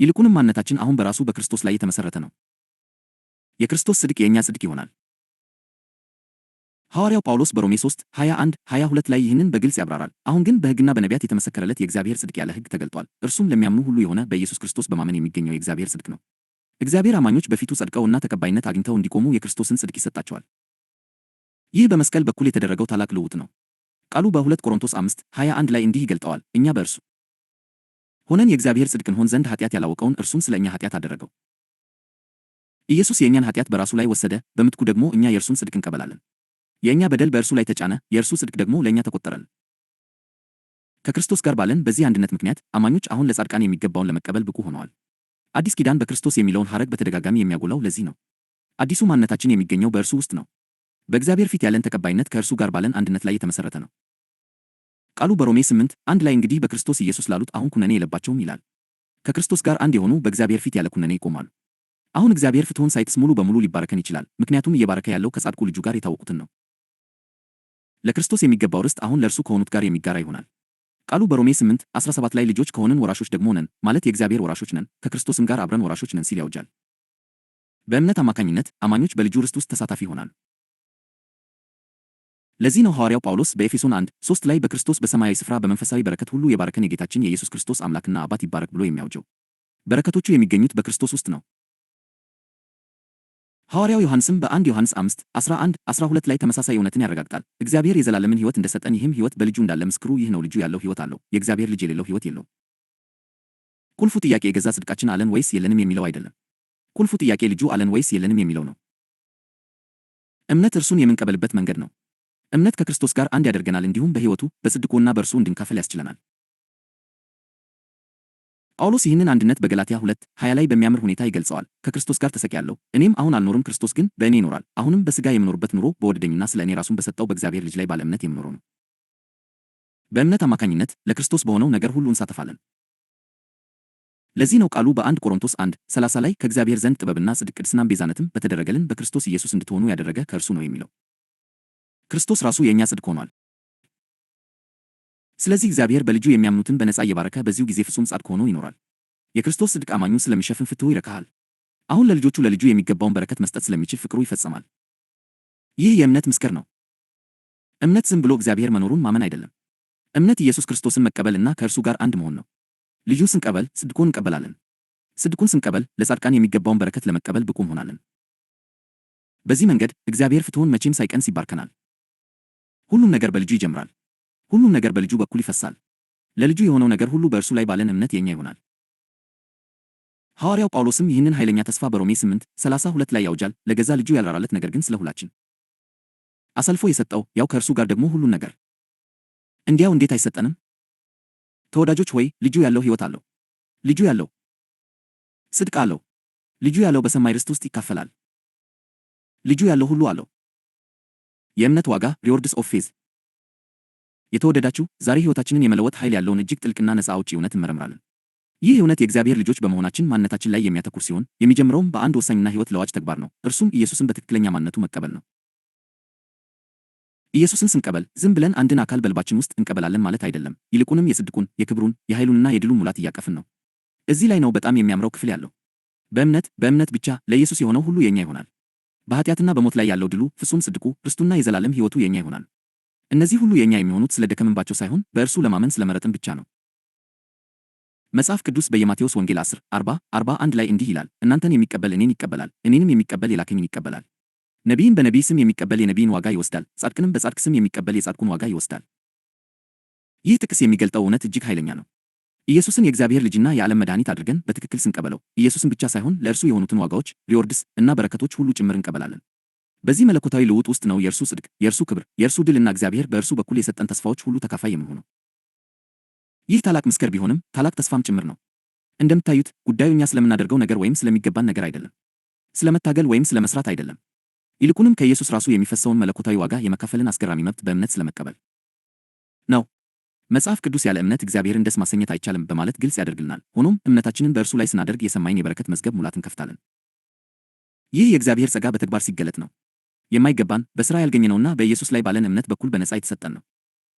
S1: ይልቁንም ማንነታችን አሁን በራሱ በክርስቶስ ላይ የተመሠረተ ነው። የክርስቶስ ጽድቅ የእኛ ጽድቅ ይሆናል። ሐዋርያው ጳውሎስ በሮሜ 3:21-22 ላይ ይህንን በግልጽ ያብራራል። አሁን ግን በሕግና በነቢያት የተመሰከረለት የእግዚአብሔር ጽድቅ ያለ ሕግ ተገልጧል። እርሱም ለሚያምኑ ሁሉ የሆነ በኢየሱስ ክርስቶስ በማመን የሚገኘው የእግዚአብሔር ጽድቅ ነው። እግዚአብሔር አማኞች በፊቱ ጸድቀውና ተቀባይነት አግኝተው እንዲቆሙ የክርስቶስን ጽድቅ ይሰጣቸዋል። ይህ በመስቀል በኩል የተደረገው ታላቅ ልውውጥ ነው። ቃሉ በ2 ቆሮንቶስ 5:21 ላይ እንዲህ ይገልጠዋል፣ እኛ በእርሱ ሆነን የእግዚአብሔር ጽድቅ እንሆን ዘንድ ኃጢአት ያላወቀውን እርሱን ስለ እኛ ኃጢአት አደረገው። ኢየሱስ የእኛን ኃጢአት በራሱ ላይ ወሰደ፣ በምትኩ ደግሞ እኛ የእርሱን ጽድቅ እንቀበላለን። የእኛ በደል በእርሱ ላይ ተጫነ፣ የእርሱ ጽድቅ ደግሞ ለእኛ ተቆጠረልን። ከክርስቶስ ጋር ባለን በዚህ አንድነት ምክንያት አማኞች አሁን ለጻድቃን የሚገባውን ለመቀበል ብቁ ሆነዋል። አዲስ ኪዳን በክርስቶስ የሚለውን ሐረግ በተደጋጋሚ የሚያጎላው ለዚህ ነው። አዲሱ ማንነታችን የሚገኘው በእርሱ ውስጥ ነው። በእግዚአብሔር ፊት ያለን ተቀባይነት ከእርሱ ጋር ባለን አንድነት ላይ የተመሠረተ ነው። ቃሉ በሮሜ 8:1 ላይ እንግዲህ በክርስቶስ ኢየሱስ ላሉት አሁን ኩነኔ የለባቸውም ይላል። ከክርስቶስ ጋር አንድ የሆኑ በእግዚአብሔር ፊት ያለ ኩነኔ ይቆማሉ። አሁን እግዚአብሔር ፍትሑን ሳይጥስ ሙሉ በሙሉ ሊባረከን ይችላል፣ ምክንያቱም እየባረከ ያለው ከጻድቁ ልጁ ጋር የታወቁትን ነው። ለክርስቶስ የሚገባው ርስት አሁን ለእርሱ ከሆኑት ጋር የሚጋራ ይሆናል። ቃሉ በሮሜ 8:17 ላይ ልጆች ከሆንን ወራሾች ደግሞ ነን፣ ማለት የእግዚአብሔር ወራሾች ነን፣ ከክርስቶስም ጋር አብረን ወራሾች ነን ሲል ያውጃል። በእምነት አማካኝነት አማኞች በልጁ ርስት ውስጥ ተሳታፊ ይሆናሉ። ለዚህ ነው ሐዋርያው ጳውሎስ በኤፌሶን 1:3 ላይ በክርስቶስ በሰማያዊ ስፍራ በመንፈሳዊ በረከት ሁሉ የባረከን የጌታችን የኢየሱስ ክርስቶስ አምላክና አባት ይባረክ ብሎ የሚያውጀው። በረከቶቹ የሚገኙት በክርስቶስ ውስጥ ነው። ሐዋርያው ዮሐንስም በ1 ዮሐንስ 5:11-12 ላይ ተመሳሳይ እውነትን ያረጋግጣል። እግዚአብሔር የዘላለምን ሕይወት እንደሰጠን ይህም ሕይወት በልጁ እንዳለ ምስክሩ ይህ ነው። ልጁ ያለው ሕይወት አለው፣ የእግዚአብሔር ልጅ የሌለው ሕይወት የለውም። ቁልፉ ጥያቄ የገዛ ጽድቃችን አለን ወይስ የለንም የሚለው አይደለም። ቁልፉ ጥያቄ ልጁ አለን ወይስ የለንም የሚለው ነው። እምነት እርሱን የምንቀበልበት መንገድ ነው። እምነት ከክርስቶስ ጋር አንድ ያደርገናል፣ እንዲሁም በሕይወቱ በጽድቁና በእርሱ እንድንካፈል ያስችለናል። ጳውሎስ ይህንን አንድነት በገላትያ 2:20 ላይ በሚያምር ሁኔታ ይገልጸዋል። ከክርስቶስ ጋር ተሰቅያለሁ፣ እኔም አሁን አልኖርም፣ ክርስቶስ ግን በእኔ ይኖራል። አሁንም በሥጋ የምኖርበት ኑሮ በወደደኝና ስለ እኔ ራሱን በሰጠው በእግዚአብሔር ልጅ ላይ ባለ እምነት የምኖረው ነው። በእምነት አማካኝነት ለክርስቶስ በሆነው ነገር ሁሉ እንሳተፋለን። ለዚህ ነው ቃሉ በ1 ቆሮንቶስ 1:30 ላይ ከእግዚአብሔር ዘንድ ጥበብና ጽድቅ፣ ቅድስናም ቤዛነትም በተደረገልን በክርስቶስ ኢየሱስ እንድትሆኑ ያደረገ ከእርሱ ነው የሚለው። ክርስቶስ ራሱ የእኛ ጽድቅ ሆኗል። ስለዚህ እግዚአብሔር በልጁ የሚያምኑትን በነጻ እየባረከ በዚሁ ጊዜ ፍጹም ጻድቅ ሆኖ ይኖራል። የክርስቶስ ጽድቅ አማኙን ስለሚሸፍን ፍትሑ ይረካሃል። አሁን ለልጆቹ ለልጁ የሚገባውን በረከት መስጠት ስለሚችል ፍቅሩ ይፈጸማል። ይህ የእምነት ምስክር ነው። እምነት ዝም ብሎ እግዚአብሔር መኖሩን ማመን አይደለም። እምነት ኢየሱስ ክርስቶስን መቀበልና ከእርሱ ጋር አንድ መሆን ነው። ልጁን ስንቀበል ጽድቁን እንቀበላለን። ጽድቁን ስንቀበል ለጻድቃን የሚገባውን በረከት ለመቀበል ብቁ እንሆናለን። በዚህ መንገድ እግዚአብሔር ፍትሑን መቼም ሳይቀንስ ይባርከናል። ሁሉም ነገር በልጁ ይጀምራል። ሁሉም ነገር በልጁ በኩል ይፈሳል። ለልጁ የሆነው ነገር ሁሉ በእርሱ ላይ ባለን እምነት የኛ ይሆናል። ሐዋርያው ጳውሎስም ይህንን ኃይለኛ ተስፋ በሮሜ 8:32 ላይ ያውጃል። ለገዛ ልጁ ያልራራለት ነገር ግን ስለ ሁላችን አሳልፎ የሰጠው ያው ከእርሱ ጋር ደግሞ ሁሉን ነገር እንዲያው እንዴት አይሰጠንም? ተወዳጆች ሆይ ልጁ ያለው ሕይወት አለው። ልጁ ያለው ጽድቅ አለው። ልጁ ያለው በሰማይ ርስት ውስጥ ይካፈላል። ልጁ ያለው ሁሉ አለው። የእምነት ዋጋ ሪዎርድስ ኦፍ ፌዝ። የተወደዳችሁ ዛሬ ሕይወታችንን የመለወጥ ኃይል ያለውን እጅግ ጥልቅና ነፃ አውጪ እውነት እንመረምራለን። ይህ እውነት የእግዚአብሔር ልጆች በመሆናችን ማንነታችን ላይ የሚያተኩር ሲሆን የሚጀምረውም በአንድ ወሳኝና ሕይወት ለዋጭ ተግባር ነው። እርሱም ኢየሱስን በትክክለኛ ማንነቱ መቀበል ነው። ኢየሱስን ስንቀበል ዝም ብለን አንድን አካል በልባችን ውስጥ እንቀበላለን ማለት አይደለም። ይልቁንም የጽድቁን፣ የክብሩን፣ የኃይሉንና የድሉን ሙላት እያቀፍን ነው። እዚህ ላይ ነው በጣም የሚያምረው ክፍል ያለው። በእምነት ብቻ ለኢየሱስ የሆነው ሁሉ የኛ ይሆናል። በኃጢአትና በሞት ላይ ያለው ድሉ፣ ፍጹም ጽድቁ፣ ርስቱና የዘላለም ሕይወቱ የኛ ይሆናል። እነዚህ ሁሉ የኛ የሚሆኑት ስለደከምንባቸው ሳይሆን በእርሱ ለማመን ስለመረጥን ብቻ ነው። መጽሐፍ ቅዱስ በየማቴዎስ ወንጌል 10:40-41 ላይ እንዲህ ይላል፣ እናንተን የሚቀበል እኔን ይቀበላል፣ እኔንም የሚቀበል የላከኝን ይቀበላል። ነቢይን በነቢይ ስም የሚቀበል የነቢይን ዋጋ ይወስዳል፣ ጻድቅንም በጻድቅ ስም የሚቀበል የጻድቁን ዋጋ ይወስዳል። ይህ ጥቅስ የሚገልጠው እውነት እጅግ ኃይለኛ ነው። ኢየሱስን የእግዚአብሔር ልጅና የዓለም መድኃኒት አድርገን በትክክል ስንቀበለው ኢየሱስን ብቻ ሳይሆን ለእርሱ የሆኑትን ዋጋዎች፣ ሪዎርድስ እና በረከቶች ሁሉ ጭምር እንቀበላለን። በዚህ መለኮታዊ ልውጥ ውስጥ ነው የእርሱ ጽድቅ፣ የእርሱ ክብር፣ የእርሱ ድልና እግዚአብሔር በእርሱ በኩል የሰጠን ተስፋዎች ሁሉ ተካፋይ የምንሆነው። ይህ ታላቅ ምስክር ቢሆንም ታላቅ ተስፋም ጭምር ነው። እንደምታዩት ጉዳዩ እኛ ስለምናደርገው ነገር ወይም ስለሚገባን ነገር አይደለም። ስለመታገል ወይም ስለመስራት አይደለም። ይልቁንም ከኢየሱስ ራሱ የሚፈሰውን መለኮታዊ ዋጋ የመካፈልን አስገራሚ መብት በእምነት ስለመቀበል ነው። መጽሐፍ ቅዱስ ያለ እምነት እግዚአብሔርን ደስ ማሰኘት አይቻልም በማለት ግልጽ ያደርግልናል። ሆኖም እምነታችንን በእርሱ ላይ ስናደርግ የሰማይን የበረከት መዝገብ ሙላት እንከፍታለን። ይህ የእግዚአብሔር ጸጋ በተግባር ሲገለጥ ነው። የማይገባን በሥራ ያልገኘነውና በኢየሱስ ላይ ባለን እምነት በኩል በነጻ የተሰጠን ነው።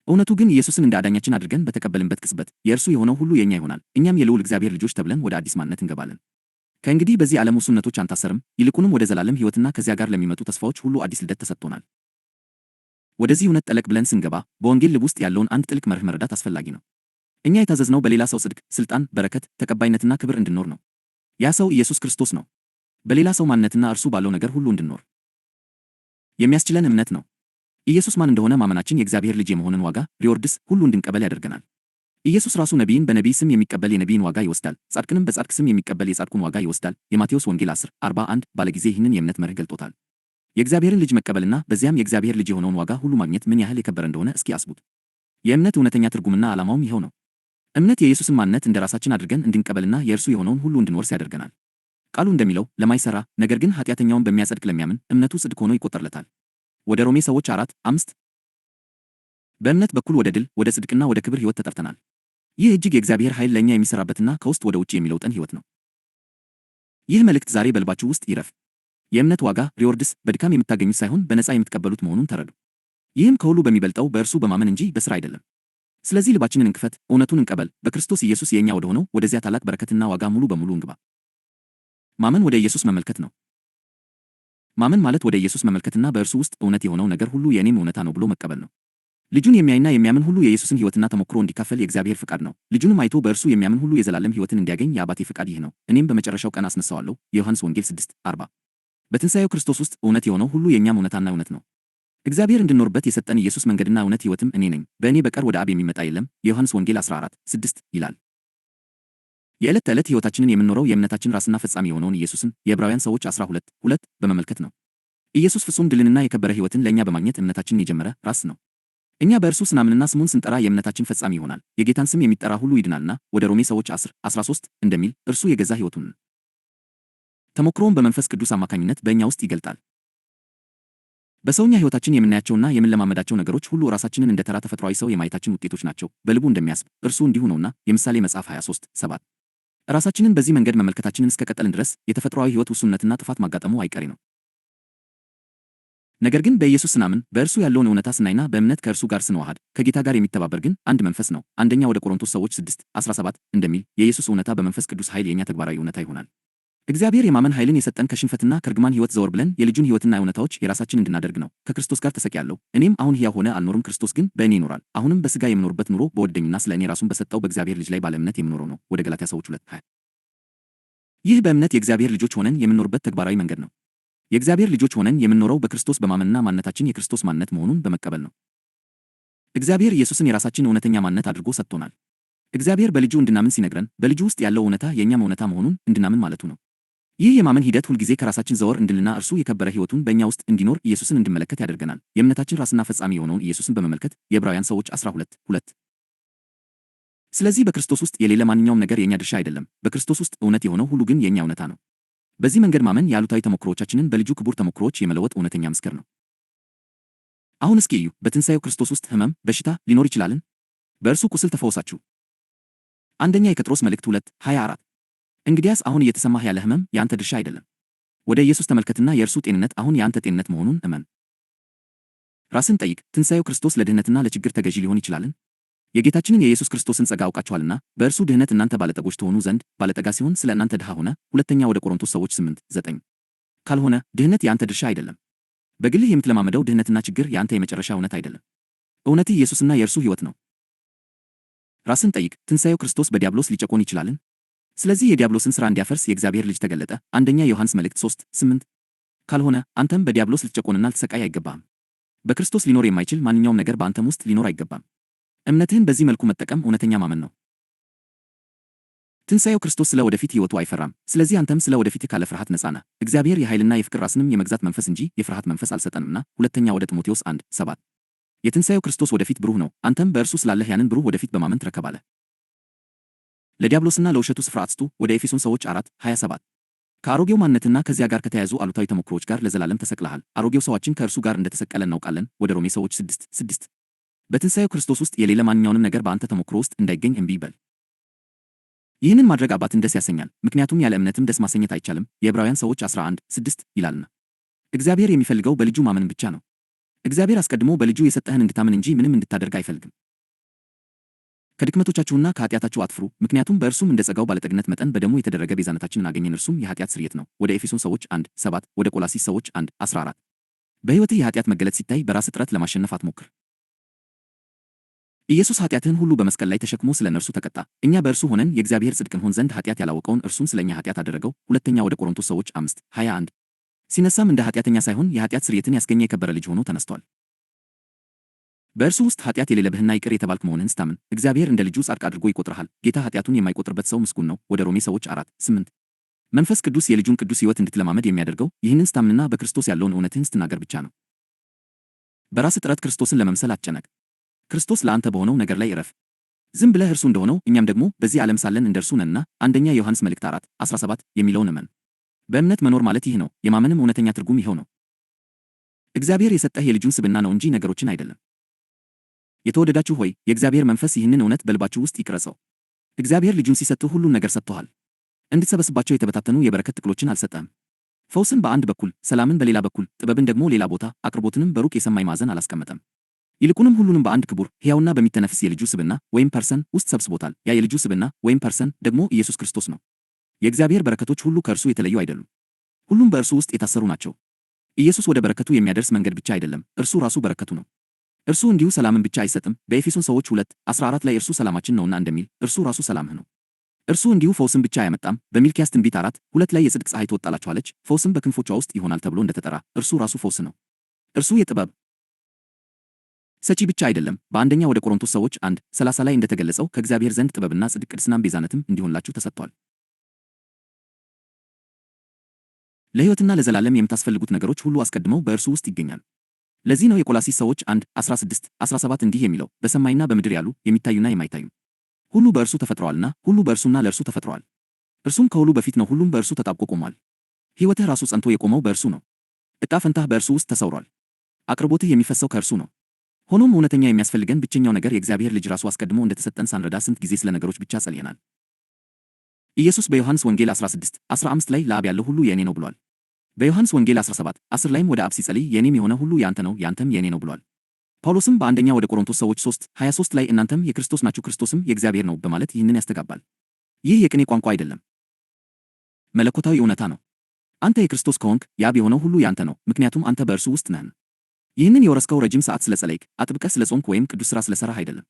S1: እውነቱ ግን ኢየሱስን እንደ አዳኛችን አድርገን በተቀበልንበት ቅጽበት የእርሱ የሆነው ሁሉ የኛ ይሆናል። እኛም የልዑል እግዚአብሔር ልጆች ተብለን ወደ አዲስ ማንነት እንገባለን። ከእንግዲህ በዚህ ዓለም ውሱንነቶች አንታሰርም። ይልቁንም ወደ ዘላለም ሕይወትና ከዚያ ጋር ለሚመጡ ተስፋዎች ሁሉ አዲስ ልደት ተሰጥቶናል። ወደዚህ እውነት ጠለቅ ብለን ስንገባ በወንጌል ልብ ውስጥ ያለውን አንድ ጥልቅ መርህ መረዳት አስፈላጊ ነው። እኛ የታዘዝነው በሌላ ሰው ጽድቅ፣ ሥልጣን፣ በረከት፣ ተቀባይነትና ክብር እንድንኖር ነው። ያ ሰው ኢየሱስ ክርስቶስ ነው። በሌላ ሰው ማንነትና እርሱ ባለው ነገር ሁሉ እንድንኖር የሚያስችለን እምነት ነው። ኢየሱስ ማን እንደሆነ ማመናችን የእግዚአብሔር ልጅ የመሆንን ዋጋ ሪዎርድስ ሁሉ እንድንቀበል ያደርገናል። ኢየሱስ ራሱ ነቢይን በነቢይ ስም የሚቀበል የነቢይን ዋጋ ይወስዳል፣ ጻድቅንም በጻድቅ ስም የሚቀበል የጻድቁን ዋጋ ይወስዳል። የማቴዎስ ወንጌል 10:41 ባለጊዜ ይህንን የእምነት መርህ ገልጦታል። የእግዚአብሔርን ልጅ መቀበልና በዚያም የእግዚአብሔር ልጅ የሆነውን ዋጋ ሁሉ ማግኘት ምን ያህል የከበረ እንደሆነ እስኪ አስቡት። የእምነት እውነተኛ ትርጉምና ዓላማውም ይኸው ነው። እምነት የኢየሱስን ማንነት እንደ ራሳችን አድርገን እንድንቀበልና የእርሱ የሆነውን ሁሉ እንድንወርስ ያደርገናል። ቃሉ እንደሚለው ለማይሰራ ነገር ግን ኃጢአተኛውን በሚያጸድቅ ለሚያምን እምነቱ ጽድቅ ሆኖ ይቆጠርለታል። ወደ ሮሜ ሰዎች 4:5 በእምነት በኩል ወደ ድል፣ ወደ ጽድቅና ወደ ክብር ሕይወት ተጠርተናል። ይህ እጅግ የእግዚአብሔር ኃይል ለእኛ የሚሠራበትና ከውስጥ ወደ ውጭ የሚለውጠን ሕይወት ነው። ይህ መልእክት ዛሬ በልባችሁ ውስጥ ይረፍ። የእምነት ዋጋ ሪዎርድስ በድካም የምታገኙት ሳይሆን በነፃ የምትቀበሉት መሆኑን ተረዱ። ይህም ከሁሉ በሚበልጠው በእርሱ በማመን እንጂ በሥራ አይደለም። ስለዚህ ልባችንን እንክፈት፣ እውነቱን እንቀበል፣ በክርስቶስ ኢየሱስ የእኛ ወደሆነው ወደዚያ ታላቅ በረከትና ዋጋ ሙሉ በሙሉ እንግባ። ማመን ወደ ኢየሱስ መመልከት ነው። ማመን ማለት ወደ ኢየሱስ መመልከትና በእርሱ ውስጥ እውነት የሆነው ነገር ሁሉ የእኔም እውነታ ነው ብሎ መቀበል ነው። ልጁን የሚያይና የሚያምን ሁሉ የኢየሱስን ሕይወትና ተሞክሮ እንዲካፈል የእግዚአብሔር ፍቃድ ነው። ልጁንም አይቶ በእርሱ የሚያምን ሁሉ የዘላለም ሕይወትን እንዲያገኝ የአባቴ ፍቃድ ይህ ነው፣ እኔም በመጨረሻው ቀን አስነሣዋለሁ። የዮሐንስ ወንጌል 6:40 በትንሣኤው ክርስቶስ ውስጥ እውነት የሆነው ሁሉ የእኛም እውነታና እውነት ነው። እግዚአብሔር እንድንኖርበት የሰጠን ኢየሱስ መንገድና እውነት ሕይወትም እኔ ነኝ፣ በእኔ በቀር ወደ አብ የሚመጣ የለም የዮሐንስ ወንጌል 14:6 ይላል። የዕለት ተዕለት ሕይወታችንን የምንኖረው የእምነታችን ራስና ፈጻሚ የሆነውን ኢየሱስን የዕብራውያን ሰዎች 12:2 በመመልከት ነው። ኢየሱስ ፍጹም ድልንና የከበረ ሕይወትን ለእኛ በማግኘት እምነታችንን የጀመረ ራስ ነው። እኛ በእርሱ ስናምንና ስሙን ስንጠራ የእምነታችን ፈጻሚ ይሆናል። የጌታን ስም የሚጠራ ሁሉ ይድናልና ወደ ሮሜ ሰዎች 10:13 እንደሚል እርሱ የገዛ ሕይወቱን ተሞክሮውን በመንፈስ ቅዱስ አማካኝነት በእኛ ውስጥ ይገልጣል። በሰውኛ ሕይወታችን የምናያቸውና የምንለማመዳቸው ነገሮች ሁሉ ራሳችንን እንደ ተራ ተፈጥሯዊ ሰው የማየታችን ውጤቶች ናቸው። በልቡ እንደሚያስብ እርሱ እንዲሁ ነውና የምሳሌ መጽሐፍ 23:7 ራሳችንን በዚህ መንገድ መመልከታችንን እስከቀጠልን ድረስ የተፈጥሯዊ ሕይወት ውሱንነትና ጥፋት ማጋጠሙ አይቀሬ ነው። ነገር ግን በኢየሱስ ስናምን በእርሱ ያለውን እውነታ ስናይና በእምነት ከእርሱ ጋር ስንዋሃድ ከጌታ ጋር የሚተባበር ግን አንድ መንፈስ ነው። አንደኛ ወደ ቆሮንቶስ ሰዎች 6:17 እንደሚል የኢየሱስ እውነታ በመንፈስ ቅዱስ ኃይል የእኛ ተግባራዊ እውነታ ይሆናል። እግዚአብሔር የማመን ኃይልን የሰጠን ከሽንፈትና ከርግማን ሕይወት ዘወር ብለን የልጁን ሕይወትና እውነታዎች የራሳችን እንድናደርግ ነው። ከክርስቶስ ጋር ተሰቅያለሁ፣ እኔም አሁን ሕያው ሆነ አልኖርም፣ ክርስቶስ ግን በእኔ ይኖራል። አሁንም በሥጋ የምኖርበት ኑሮ በወደደኝና ስለ እኔ ራሱን በሰጠው በእግዚአብሔር ልጅ ላይ ባለ እምነት የምኖረው ነው። ወደ ገላትያ ሰዎች 2:20 ይህ በእምነት የእግዚአብሔር ልጆች ሆነን የምንኖርበት ተግባራዊ መንገድ ነው። የእግዚአብሔር ልጆች ሆነን የምንኖረው በክርስቶስ በማመንና ማንነታችን የክርስቶስ ማንነት መሆኑን በመቀበል ነው። እግዚአብሔር ኢየሱስን የራሳችን እውነተኛ ማንነት አድርጎ ሰጥቶናል። እግዚአብሔር በልጁ እንድናምን ሲነግረን በልጁ ውስጥ ያለው እውነታ የእኛም እውነታ መሆኑን እንድናምን ማለቱ ነው። ይህ የማመን ሂደት ሁልጊዜ ከራሳችን ዘወር እንድልና እርሱ የከበረ ሕይወቱን በእኛ ውስጥ እንዲኖር ኢየሱስን እንድመለከት ያደርገናል። የእምነታችን ራስና ፈጻሚ የሆነውን ኢየሱስን በመመልከት የዕብራውያን ሰዎች 12:2 ስለዚህ በክርስቶስ ውስጥ የሌለ ማንኛውም ነገር የእኛ ድርሻ አይደለም። በክርስቶስ ውስጥ እውነት የሆነው ሁሉ ግን የእኛ እውነታ ነው። በዚህ መንገድ ማመን የአሉታዊ ተሞክሮዎቻችንን በልጁ ክቡር ተሞክሮዎች የመለወጥ እውነተኛ ምስክር ነው። አሁን እስኪ እዩ፣ በትንሣኤው ክርስቶስ ውስጥ ሕመም፣ በሽታ ሊኖር ይችላልን? በእርሱ ቁስል ተፈወሳችሁ። አንደኛ የጴጥሮስ መልእክት 2:24 እንግዲያስ አሁን እየተሰማህ ያለ ሕመም የአንተ ድርሻ አይደለም። ወደ ኢየሱስ ተመልከትና የእርሱ ጤንነት አሁን የአንተ ጤንነት መሆኑን እመን። ራስን ጠይቅ፣ ትንሣኤው ክርስቶስ ለድህነትና ለችግር ተገዢ ሊሆን ይችላልን? የጌታችንን የኢየሱስ ክርስቶስን ጸጋ አውቃችኋልና በእርሱ ድህነት እናንተ ባለጠጎች ትሆኑ ዘንድ ባለጠጋ ሲሆን ስለ እናንተ ድሃ ሆነ። ሁለተኛ ወደ ቆሮንቶስ ሰዎች 8:9 ካልሆነ ድህነት የአንተ ድርሻ አይደለም። በግልህ የምትለማመደው ድህነትና ችግር የአንተ የመጨረሻ እውነት አይደለም። እውነትህ ኢየሱስና የእርሱ ሕይወት ነው። ራስን ጠይቅ፣ ትንሣኤው ክርስቶስ በዲያብሎስ ሊጨቆን ይችላልን? ስለዚህ የዲያብሎስን ሥራ እንዲያፈርስ የእግዚአብሔር ልጅ ተገለጠ። አንደኛ ዮሐንስ መልእክት 3:8 ካልሆነ አንተም በዲያብሎስ ልትጨቆንና ልትሰቃይ አይገባህም። በክርስቶስ ሊኖር የማይችል ማንኛውም ነገር በአንተም ውስጥ ሊኖር አይገባም። እምነትህን በዚህ መልኩ መጠቀም እውነተኛ ማመን ነው። ትንሣኤው ክርስቶስ ስለ ወደፊት ሕይወቱ አይፈራም። ስለዚህ አንተም ስለ ወደፊትህ ካለ ፍርሃት ነፃ ነህ። እግዚአብሔር የኃይልና የፍቅር ራስንም የመግዛት መንፈስ እንጂ የፍርሃት መንፈስ አልሰጠንምና። ሁለተኛ ወደ ጢሞቴዎስ 1:7 የትንሣኤው ክርስቶስ ወደፊት ብሩህ ነው። አንተም በእርሱ ስላለህ ያንን ብሩህ ወደፊት በማመን ትረከባለህ። ለዲያብሎስና ለውሸቱ ስፍራ አትስጡ። ወደ ኤፌሶን ሰዎች 4:27 ከአሮጌው ማንነትና ከዚያ ጋር ከተያያዙ አሉታዊ ተሞክሮዎች ጋር ለዘላለም ተሰቅለሃል። አሮጌው ሰዋችን ከእርሱ ጋር እንደተሰቀለ እናውቃለን። ወደ ሮሜ ሰዎች 6:6 በትንሣኤው ክርስቶስ ውስጥ የሌለ ማንኛውንም ነገር በአንተ ተሞክሮ ውስጥ እንዳይገኝ እምቢ በል። ይህንን ማድረግ አባትን ደስ ያሰኛል፣ ምክንያቱም ያለ እምነትም ደስ ማሰኘት አይቻልም። የዕብራውያን ሰዎች 11:6 ይላልና። እግዚአብሔር የሚፈልገው በልጁ ማመን ብቻ ነው። እግዚአብሔር አስቀድሞ በልጁ የሰጠህን እንድታምን እንጂ ምንም እንድታደርግ አይፈልግም። ከድክመቶቻችሁና ከኃጢአታችሁ አትፍሩ፣ ምክንያቱም በእርሱም እንደ ጸጋው ባለጠግነት መጠን በደሙ የተደረገ ቤዛነታችንን አገኘን፣ እርሱም የኃጢአት ስርየት ነው። ወደ ኤፌሶን ሰዎች 1:7 ወደ ቆላሲስ ሰዎች 1:14 በሕይወትህ የኃጢአት መገለጥ ሲታይ በራስ ጥረት ለማሸነፍ አትሞክር። ኢየሱስ ኃጢአትህን ሁሉ በመስቀል ላይ ተሸክሞ ስለ እነርሱ ተቀጣ። እኛ በእርሱ ሆነን የእግዚአብሔር ጽድቅ እንሆን ዘንድ ኃጢአት ያላወቀውን እርሱን ስለ እኛ ኃጢአት አደረገው። ሁለተኛ ወደ ቆሮንቶስ ሰዎች 5:21 ሲነሳም እንደ ኃጢአተኛ ሳይሆን የኃጢአት ስርየትን ያስገኘ የከበረ ልጅ ሆኖ ተነስቷል። በእርሱ ውስጥ ኃጢአት የሌለብህና ይቅር የተባልክ መሆንህን ስታምን እግዚአብሔር እንደ ልጁ ጻድቅ አድርጎ ይቆጥርሃል። ጌታ ኃጢአቱን የማይቆጥርበት ሰው ምስጉን ነው። ወደ ሮሜ ሰዎች 4:8 መንፈስ ቅዱስ የልጁን ቅዱስ ሕይወት እንድትለማመድ የሚያደርገው ይህንን ስታምንና በክርስቶስ ያለውን እውነትህን ስትናገር ብቻ ነው። በራስ ጥረት ክርስቶስን ለመምሰል አትጨነቅ። ክርስቶስ ለአንተ በሆነው ነገር ላይ እረፍ። ዝም ብለህ እርሱ እንደሆነው እኛም ደግሞ በዚህ ዓለም ሳለን እንደ እርሱ ነንና። አንደኛ ዮሐንስ መልእክት 4:17 የሚለውን እመን። በእምነት መኖር ማለት ይህ ነው። የማመንም እውነተኛ ትርጉም ይኸው ነው። እግዚአብሔር የሰጠህ የልጁን ስብዕና ነው እንጂ ነገሮችን አይደለም። የተወደዳችሁ ሆይ የእግዚአብሔር መንፈስ ይህንን እውነት በልባችሁ ውስጥ ይቅረጸው። እግዚአብሔር ልጁን ሲሰጥህ ሁሉን ነገር ሰጥቶሃል። እንድትሰበስባቸው የተበታተኑ የበረከት ጥቅሎችን አልሰጠህም። ፈውስን በአንድ በኩል፣ ሰላምን በሌላ በኩል፣ ጥበብን ደግሞ ሌላ ቦታ፣ አቅርቦትንም በሩቅ የሰማይ ማዕዘን አላስቀመጠም። ይልቁንም ሁሉንም በአንድ ክቡር ሕያውና በሚተነፍስ የልጁ ስብዕና ወይም ፐርሰን ውስጥ ሰብስቦታል። ያ የልጁ ስብዕና ወይም ፐርሰን ደግሞ ኢየሱስ ክርስቶስ ነው። የእግዚአብሔር በረከቶች ሁሉ ከእርሱ የተለዩ አይደሉም። ሁሉም በእርሱ ውስጥ የታሰሩ ናቸው። ኢየሱስ ወደ በረከቱ የሚያደርስ መንገድ ብቻ አይደለም፣ እርሱ ራሱ በረከቱ ነው። እርሱ እንዲሁ ሰላምን ብቻ አይሰጥም። በኤፌሶን ሰዎች 2:14 ላይ እርሱ ሰላማችን ነውና እንደሚል እርሱ ራሱ ሰላምህ ነው። እርሱ እንዲሁ ፈውስን ብቻ አያመጣም። በሚልክያስ ትንቢት 4:2 ላይ የጽድቅ ፀሐይ ትወጣላችኋለች፣ ፈውስም በክንፎቿ ውስጥ ይሆናል ተብሎ እንደተጠራ እርሱ ራሱ ፈውስ ነው። እርሱ የጥበብ ሰጪ ብቻ አይደለም። በአንደኛ ወደ ቆሮንቶስ ሰዎች 1:30 ላይ እንደተገለጸው ከእግዚአብሔር ዘንድ ጥበብና ጽድቅ፣ ቅድስናም ቤዛነትም እንዲሆንላችሁ ተሰጥቷል። ለሕይወትና ለዘላለም የምታስፈልጉት ነገሮች ሁሉ አስቀድመው በእርሱ ውስጥ ይገኛሉ። ለዚህ ነው የቆላስይስ ሰዎች 1:16-17 እንዲህ የሚለው በሰማይና በምድር ያሉ የሚታዩና የማይታዩ ሁሉ በእርሱ ተፈጥረዋልና ሁሉ በእርሱና ለእርሱ ተፈጥረዋል። እርሱም ከሁሉ በፊት ነው፣ ሁሉም በእርሱ ተጣብቆ ቆሟል። ሕይወትህ ራሱ ጸንቶ የቆመው በእርሱ ነው። ዕጣ ፈንታህ በእርሱ ውስጥ ተሰውሯል። አቅርቦትህ የሚፈሰው ከእርሱ ነው። ሆኖም እውነተኛ የሚያስፈልገን ብቸኛው ነገር የእግዚአብሔር ልጅ ራሱ አስቀድሞ እንደተሰጠን ሳንረዳ ስንት ጊዜ ስለ ነገሮች ብቻ ጸልየናል። ኢየሱስ በዮሐንስ ወንጌል 16:15 ላይ ለአብ ያለው ሁሉ የእኔ ነው ብሏል። በዮሐንስ ወንጌል 17:10 ላይም ወደ አብ ሲጸልይ የእኔም የሆነ ሁሉ ያንተ ነው፣ ያንተም የእኔ ነው ብሏል። ጳውሎስም በአንደኛ ወደ ቆሮንቶስ ሰዎች 3:23 ላይ እናንተም የክርስቶስ ናችሁ፣ ክርስቶስም የእግዚአብሔር ነው በማለት ይህንን ያስተጋባል። ይህ የቅኔ ቋንቋ አይደለም፣ መለኮታዊ እውነታ ነው። አንተ የክርስቶስ ከሆንክ የአብ የሆነው ሁሉ ያንተ ነው፣ ምክንያቱም አንተ በእርሱ ውስጥ ነህን። ይህንን የወረስከው ረጅም ሰዓት ስለጸለይክ፣ አጥብቀህ ስለጾምክ ወይም ቅዱስ ሥራ ስለሠራህ አይደለም።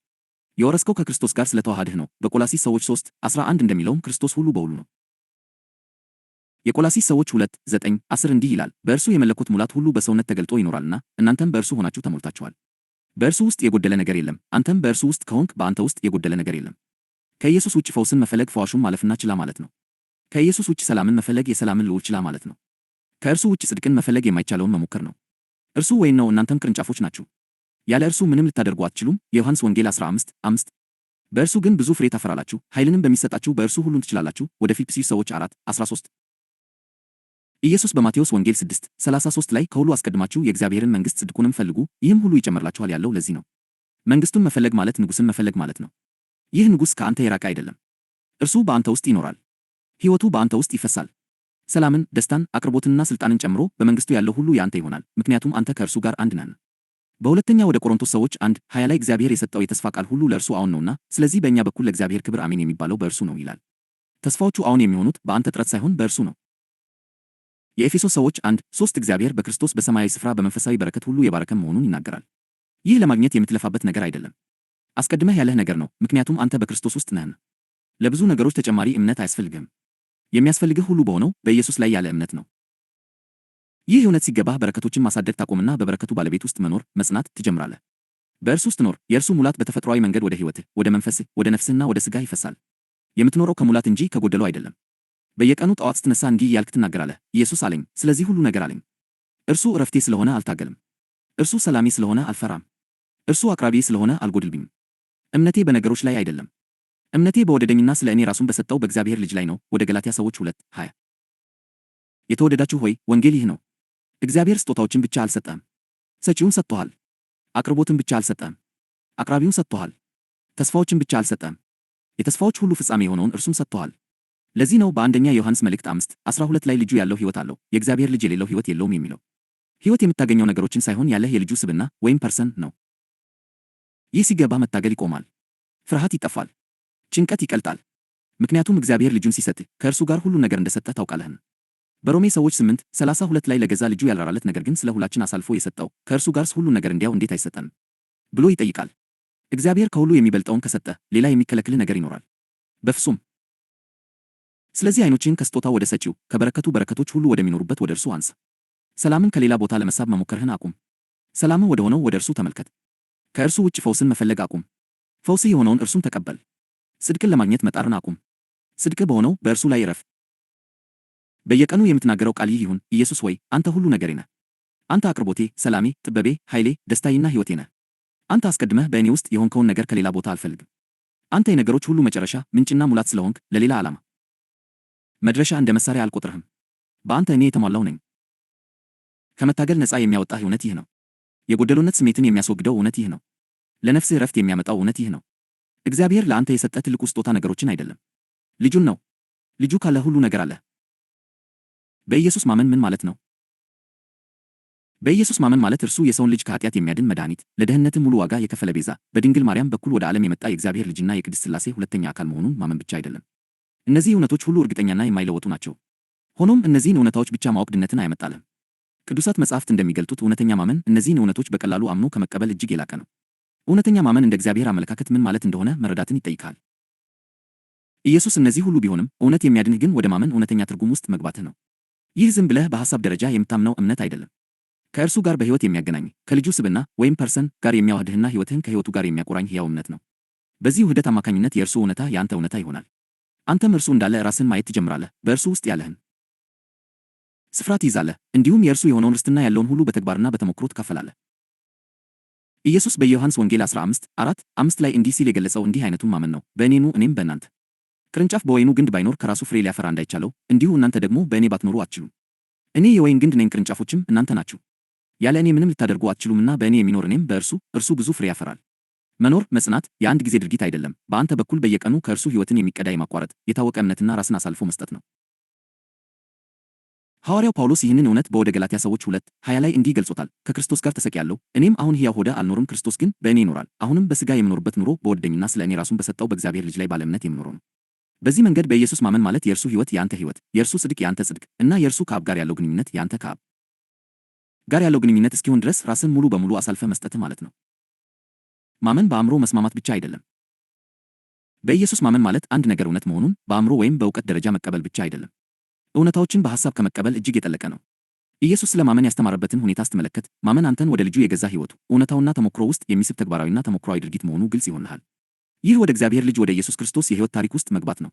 S1: የወረስከው ከክርስቶስ ጋር ስለተዋሃድህ ነው። በቆላስይስ ሰዎች 3:11 እንደሚለውም ክርስቶስ ሁሉ በሁሉ ነው። የቆላስይስ ሰዎች 2:9-10 እንዲህ ይላል፣ በእርሱ የመለኮት ሙላት ሁሉ በሰውነት ተገልጦ ይኖራልና እናንተም በእርሱ ሆናችሁ ተሞልታችኋል። በእርሱ ውስጥ የጎደለ ነገር የለም። አንተም በእርሱ ውስጥ ከሆንክ በአንተ ውስጥ የጎደለ ነገር የለም። ከኢየሱስ ውጭ ፈውስን መፈለግ ፈዋሹን ማለፍና ችላ ማለት ነው። ከኢየሱስ ውጭ ሰላምን መፈለግ የሰላምን ልዑል ችላ ማለት ነው። ከእርሱ ውጭ ጽድቅን መፈለግ የማይቻለውን መሞከር ነው። እርሱ ወይን ነው፣ እናንተም ቅርንጫፎች ናችሁ። ያለ እርሱ ምንም ልታደርጉ አትችሉም። የዮሐንስ ወንጌል 15:5 በእርሱ ግን ብዙ ፍሬ ታፈራላችሁ፣ ኃይልንም በሚሰጣችሁ በእርሱ ሁሉን ትችላላችሁ። ወደ ፊልጵስዩስ ሰዎች 4:13 ኢየሱስ በማቴዎስ ወንጌል 6:33 ላይ ከሁሉ አስቀድማችሁ የእግዚአብሔርን መንግሥት ጽድቁንም ፈልጉ፣ ይህም ሁሉ ይጨመርላችኋል ያለው ለዚህ ነው። መንግሥቱን መፈለግ ማለት ንጉሥን መፈለግ ማለት ነው። ይህ ንጉሥ ከአንተ የራቀ አይደለም። እርሱ በአንተ ውስጥ ይኖራል። ሕይወቱ በአንተ ውስጥ ይፈሳል። ሰላምን፣ ደስታን፣ አቅርቦትንና ሥልጣንን ጨምሮ በመንግሥቱ ያለው ሁሉ ያንተ ይሆናል፣ ምክንያቱም አንተ ከእርሱ ጋር አንድ ነህን። በሁለተኛ ወደ ቆሮንቶስ ሰዎች 1:20 ላይ እግዚአብሔር የሰጠው የተስፋ ቃል ሁሉ ለእርሱ አዎን ነውና፣ ስለዚህ በእኛ በኩል ለእግዚአብሔር ክብር አሜን የሚባለው በእርሱ ነው ይላል። ተስፋዎቹ አዎን የሚሆኑት በአንተ ጥረት ሳይሆን በእርሱ ነው። የኤፌሶስ ሰዎች 1:3 እግዚአብሔር በክርስቶስ በሰማያዊ ስፍራ በመንፈሳዊ በረከት ሁሉ የባረከን መሆኑን ይናገራል። ይህ ለማግኘት የምትለፋበት ነገር አይደለም፣ አስቀድመህ ያለህ ነገር ነው፣ ምክንያቱም አንተ በክርስቶስ ውስጥ ነህን። ለብዙ ነገሮች ተጨማሪ እምነት አያስፈልግህም። የሚያስፈልግህ ሁሉ በሆነው በኢየሱስ ላይ ያለ እምነት ነው። ይህ እውነት ሲገባህ በረከቶችን ማሳደግ ታቆምና በበረከቱ ባለቤት ውስጥ መኖር መጽናት ትጀምራለህ። በእርሱ ውስጥ ኖር። የእርሱ ሙላት በተፈጥሯዊ መንገድ ወደ ሕይወትህ፣ ወደ መንፈስህ፣ ወደ ነፍስህና ወደ ሥጋህ ይፈሳል። የምትኖረው ከሙላት እንጂ ከጎደለው አይደለም። በየቀኑ ጠዋት ስትነሳ እንዲህ እያልክ ትናገራለህ፣ ኢየሱስ አለኝ፣ ስለዚህ ሁሉ ነገር አለኝ። እርሱ ዕረፍቴ ስለሆነ አልታገልም። እርሱ ሰላሜ ስለሆነ አልፈራም። እርሱ አቅራቢዬ ስለሆነ አልጎድልብኝም። እምነቴ በነገሮች ላይ አይደለም። እምነቴ በወደደኝና ስለ እኔ ራሱን በሰጠው በእግዚአብሔር ልጅ ላይ ነው። ወደ ገላትያ ሰዎች 2:20 የተወደዳችሁ ሆይ ወንጌል ይህ ነው። እግዚአብሔር ስጦታዎችን ብቻ አልሰጠህም፣ ሰጪውን ሰጥቶሃል። አቅርቦትን ብቻ አልሰጠህም፣ አቅራቢውን ሰጥቶሃል። ተስፋዎችን ብቻ አልሰጠህም፣ የተስፋዎች ሁሉ ፍጻሜ የሆነውን እርሱን ሰጥቶሃል። ለዚህ ነው በአንደኛ ዮሐንስ መልእክት 5:12 ላይ ልጁ ያለው ሕይወት አለው፣ የእግዚአብሔር ልጅ የሌለው ሕይወት የለውም የሚለው። ሕይወት የምታገኘው ነገሮችን ሳይሆን ያለህ የልጁ ስብዕና ወይም ፐርሰን ነው። ይህ ሲገባ መታገል ይቆማል፣ ፍርሃት ይጠፋል፣ ጭንቀት ይቀልጣል። ምክንያቱም እግዚአብሔር ልጁን ሲሰጥህ ከእርሱ ጋር ሁሉ ነገር እንደሰጠህ ታውቃለህን። በሮሜ ሰዎች 8:32 ላይ ለገዛ ልጁ ያልራራለት ነገር ግን ስለ ሁላችን አሳልፎ የሰጠው ከእርሱ ጋርስ ሁሉ ነገር እንዲያው እንዴት አይሰጠንም ብሎ ይጠይቃል። እግዚአብሔር ከሁሉ የሚበልጠውን ከሰጠህ ሌላ የሚከለክልህ ነገር ይኖራል? በፍጹም። ስለዚህ ዓይኖችህን ከስጦታው ወደ ሰጪው ከበረከቱ በረከቶች ሁሉ ወደሚኖሩበት ወደ እርሱ አንሳ። ሰላምን ከሌላ ቦታ ለመሳብ መሞከርህን አቁም። ሰላምን ወደ ሆነው ወደ እርሱ ተመልከት። ከእርሱ ውጭ ፈውስን መፈለግ አቁም። ፈውስህ የሆነውን እርሱን ተቀበል። ጽድቅን ለማግኘት መጣርን አቁም። ጽድቅህ በሆነው በእርሱ ላይ እረፍ። በየቀኑ የምትናገረው ቃል ይህ ይሁን፣ ኢየሱስ ሆይ አንተ ሁሉ ነገሬ ነህ። አንተ አቅርቦቴ፣ ሰላሜ፣ ጥበቤ፣ ኃይሌ፣ ደስታዬና ሕይወቴ ነህ። አንተ አስቀድመህ በእኔ ውስጥ የሆንከውን ነገር ከሌላ ቦታ አልፈልግም። አንተ የነገሮች ሁሉ መጨረሻ ምንጭና ሙላት ስለሆንክ ለሌላ ዓላማ መድረሻ እንደ መሳሪያ አልቆጥርህም። በአንተ እኔ የተሟላው ነኝ። ከመታገል ነፃ የሚያወጣህ እውነት ይህ ነው። የጎደሎነት ስሜትን የሚያስወግደው እውነት ይህ ነው። ለነፍስህ ረፍት የሚያመጣው እውነት ይህ ነው። እግዚአብሔር ለአንተ የሰጠህ ትልቁ ስጦታ ነገሮችን አይደለም፣ ልጁን ነው። ልጁ ካለ ሁሉ ነገር አለ። በኢየሱስ ማመን ምን ማለት ነው? በኢየሱስ ማመን ማለት እርሱ የሰውን ልጅ ከኃጢአት የሚያድን መድኃኒት፣ ለደህንነትም ሙሉ ዋጋ የከፈለ ቤዛ፣ በድንግል ማርያም በኩል ወደ ዓለም የመጣ የእግዚአብሔር ልጅና የቅድስት ሥላሴ ሁለተኛ አካል መሆኑን ማመን ብቻ አይደለም። እነዚህ እውነቶች ሁሉ እርግጠኛና የማይለወጡ ናቸው። ሆኖም እነዚህን እውነታዎች ብቻ ማወቅ ድነትን አያመጣልም። ቅዱሳት መጻሕፍት እንደሚገልጡት እውነተኛ ማመን እነዚህን እውነቶች በቀላሉ አምኖ ከመቀበል እጅግ የላቀ ነው። እውነተኛ ማመን እንደ እግዚአብሔር አመለካከት ምን ማለት እንደሆነ መረዳትን ይጠይቃል። ኢየሱስ እነዚህ ሁሉ ቢሆንም እውነት የሚያድንህ ግን ወደ ማመን እውነተኛ ትርጉም ውስጥ መግባትህ ነው። ይህ ዝም ብለህ በሐሳብ ደረጃ የምታምነው እምነት አይደለም። ከእርሱ ጋር በሕይወት የሚያገናኝ ከልጁ ስብዕና ወይም ፐርሰን ጋር የሚያዋህድህና ሕይወትህን ከሕይወቱ ጋር የሚያቆራኝ ሕያው እምነት ነው። በዚህ ውህደት አማካኝነት የእርሱ እውነታ የአንተ እውነታ ይሆናል። አንተም እርሱ እንዳለ ራስን ማየት ትጀምራለህ። በእርሱ ውስጥ ያለህን ስፍራ ትይዛለህ። እንዲሁም የእርሱ የሆነውን ርስትና ያለውን ሁሉ በተግባርና በተሞክሮ ትካፈላለህ። ኢየሱስ በዮሐንስ ወንጌል 15:4-5 ላይ እንዲህ ሲል የገለጸው እንዲህ አይነቱን ማመን ነው። በእኔ ኑ እኔም በእናንተ። ቅርንጫፍ በወይኑ ግንድ ባይኖር ከራሱ ፍሬ ሊያፈራ እንዳይቻለው እንዲሁ እናንተ ደግሞ በእኔ ባትኖሩ አትችሉም። እኔ የወይን ግንድ ነኝ፣ ቅርንጫፎችም እናንተ ናችሁ። ያለ እኔ ምንም ልታደርጉ አትችሉምና በእኔ የሚኖር እኔም በእርሱ እርሱ ብዙ ፍሬ ያፈራል። መኖር መጽናት የአንድ ጊዜ ድርጊት አይደለም። በአንተ በኩል በየቀኑ ከእርሱ ሕይወትን የሚቀዳ የማቋረጥ የታወቀ እምነትና ራስን አሳልፎ መስጠት ነው። ሐዋርያው ጳውሎስ ይህንን እውነት በወደ ገላትያ ሰዎች 2:20 ላይ እንዲህ ገልጾታል። ከክርስቶስ ጋር ተሰቅያለሁ፣ እኔም አሁን ሕያው ሆኜ አልኖርም፣ ክርስቶስ ግን በእኔ ይኖራል። አሁንም በሥጋ የምኖርበት ኑሮ በወደደኝና ስለ እኔ ራሱን በሰጠው በእግዚአብሔር ልጅ ላይ ባለ እምነት የምኖረው ነው። በዚህ መንገድ በኢየሱስ ማመን ማለት የእርሱ ሕይወት የአንተ ሕይወት፣ የእርሱ ጽድቅ የአንተ ጽድቅ እና የእርሱ ከአብ ጋር ያለው ግንኙነት የአንተ ከአብ ጋር ያለው ግንኙነት እስኪሆን ድረስ ራስን ሙሉ በሙሉ አሳልፈ መስጠት ማለት ነው። ማመን በአእምሮ መስማማት ብቻ አይደለም። በኢየሱስ ማመን ማለት አንድ ነገር እውነት መሆኑን በአእምሮ ወይም በእውቀት ደረጃ መቀበል ብቻ አይደለም። እውነታዎችን በሐሳብ ከመቀበል እጅግ የጠለቀ ነው። ኢየሱስ ስለ ማመን ያስተማረበትን ሁኔታ ስትመለከት ማመን አንተን ወደ ልጁ የገዛ ሕይወቱ እውነታውና ተሞክሮ ውስጥ የሚስብ ተግባራዊና ተሞክሯዊ ድርጊት መሆኑ ግልጽ ይሆንልሃል። ይህ ወደ እግዚአብሔር ልጅ ወደ ኢየሱስ ክርስቶስ የሕይወት ታሪክ ውስጥ መግባት ነው።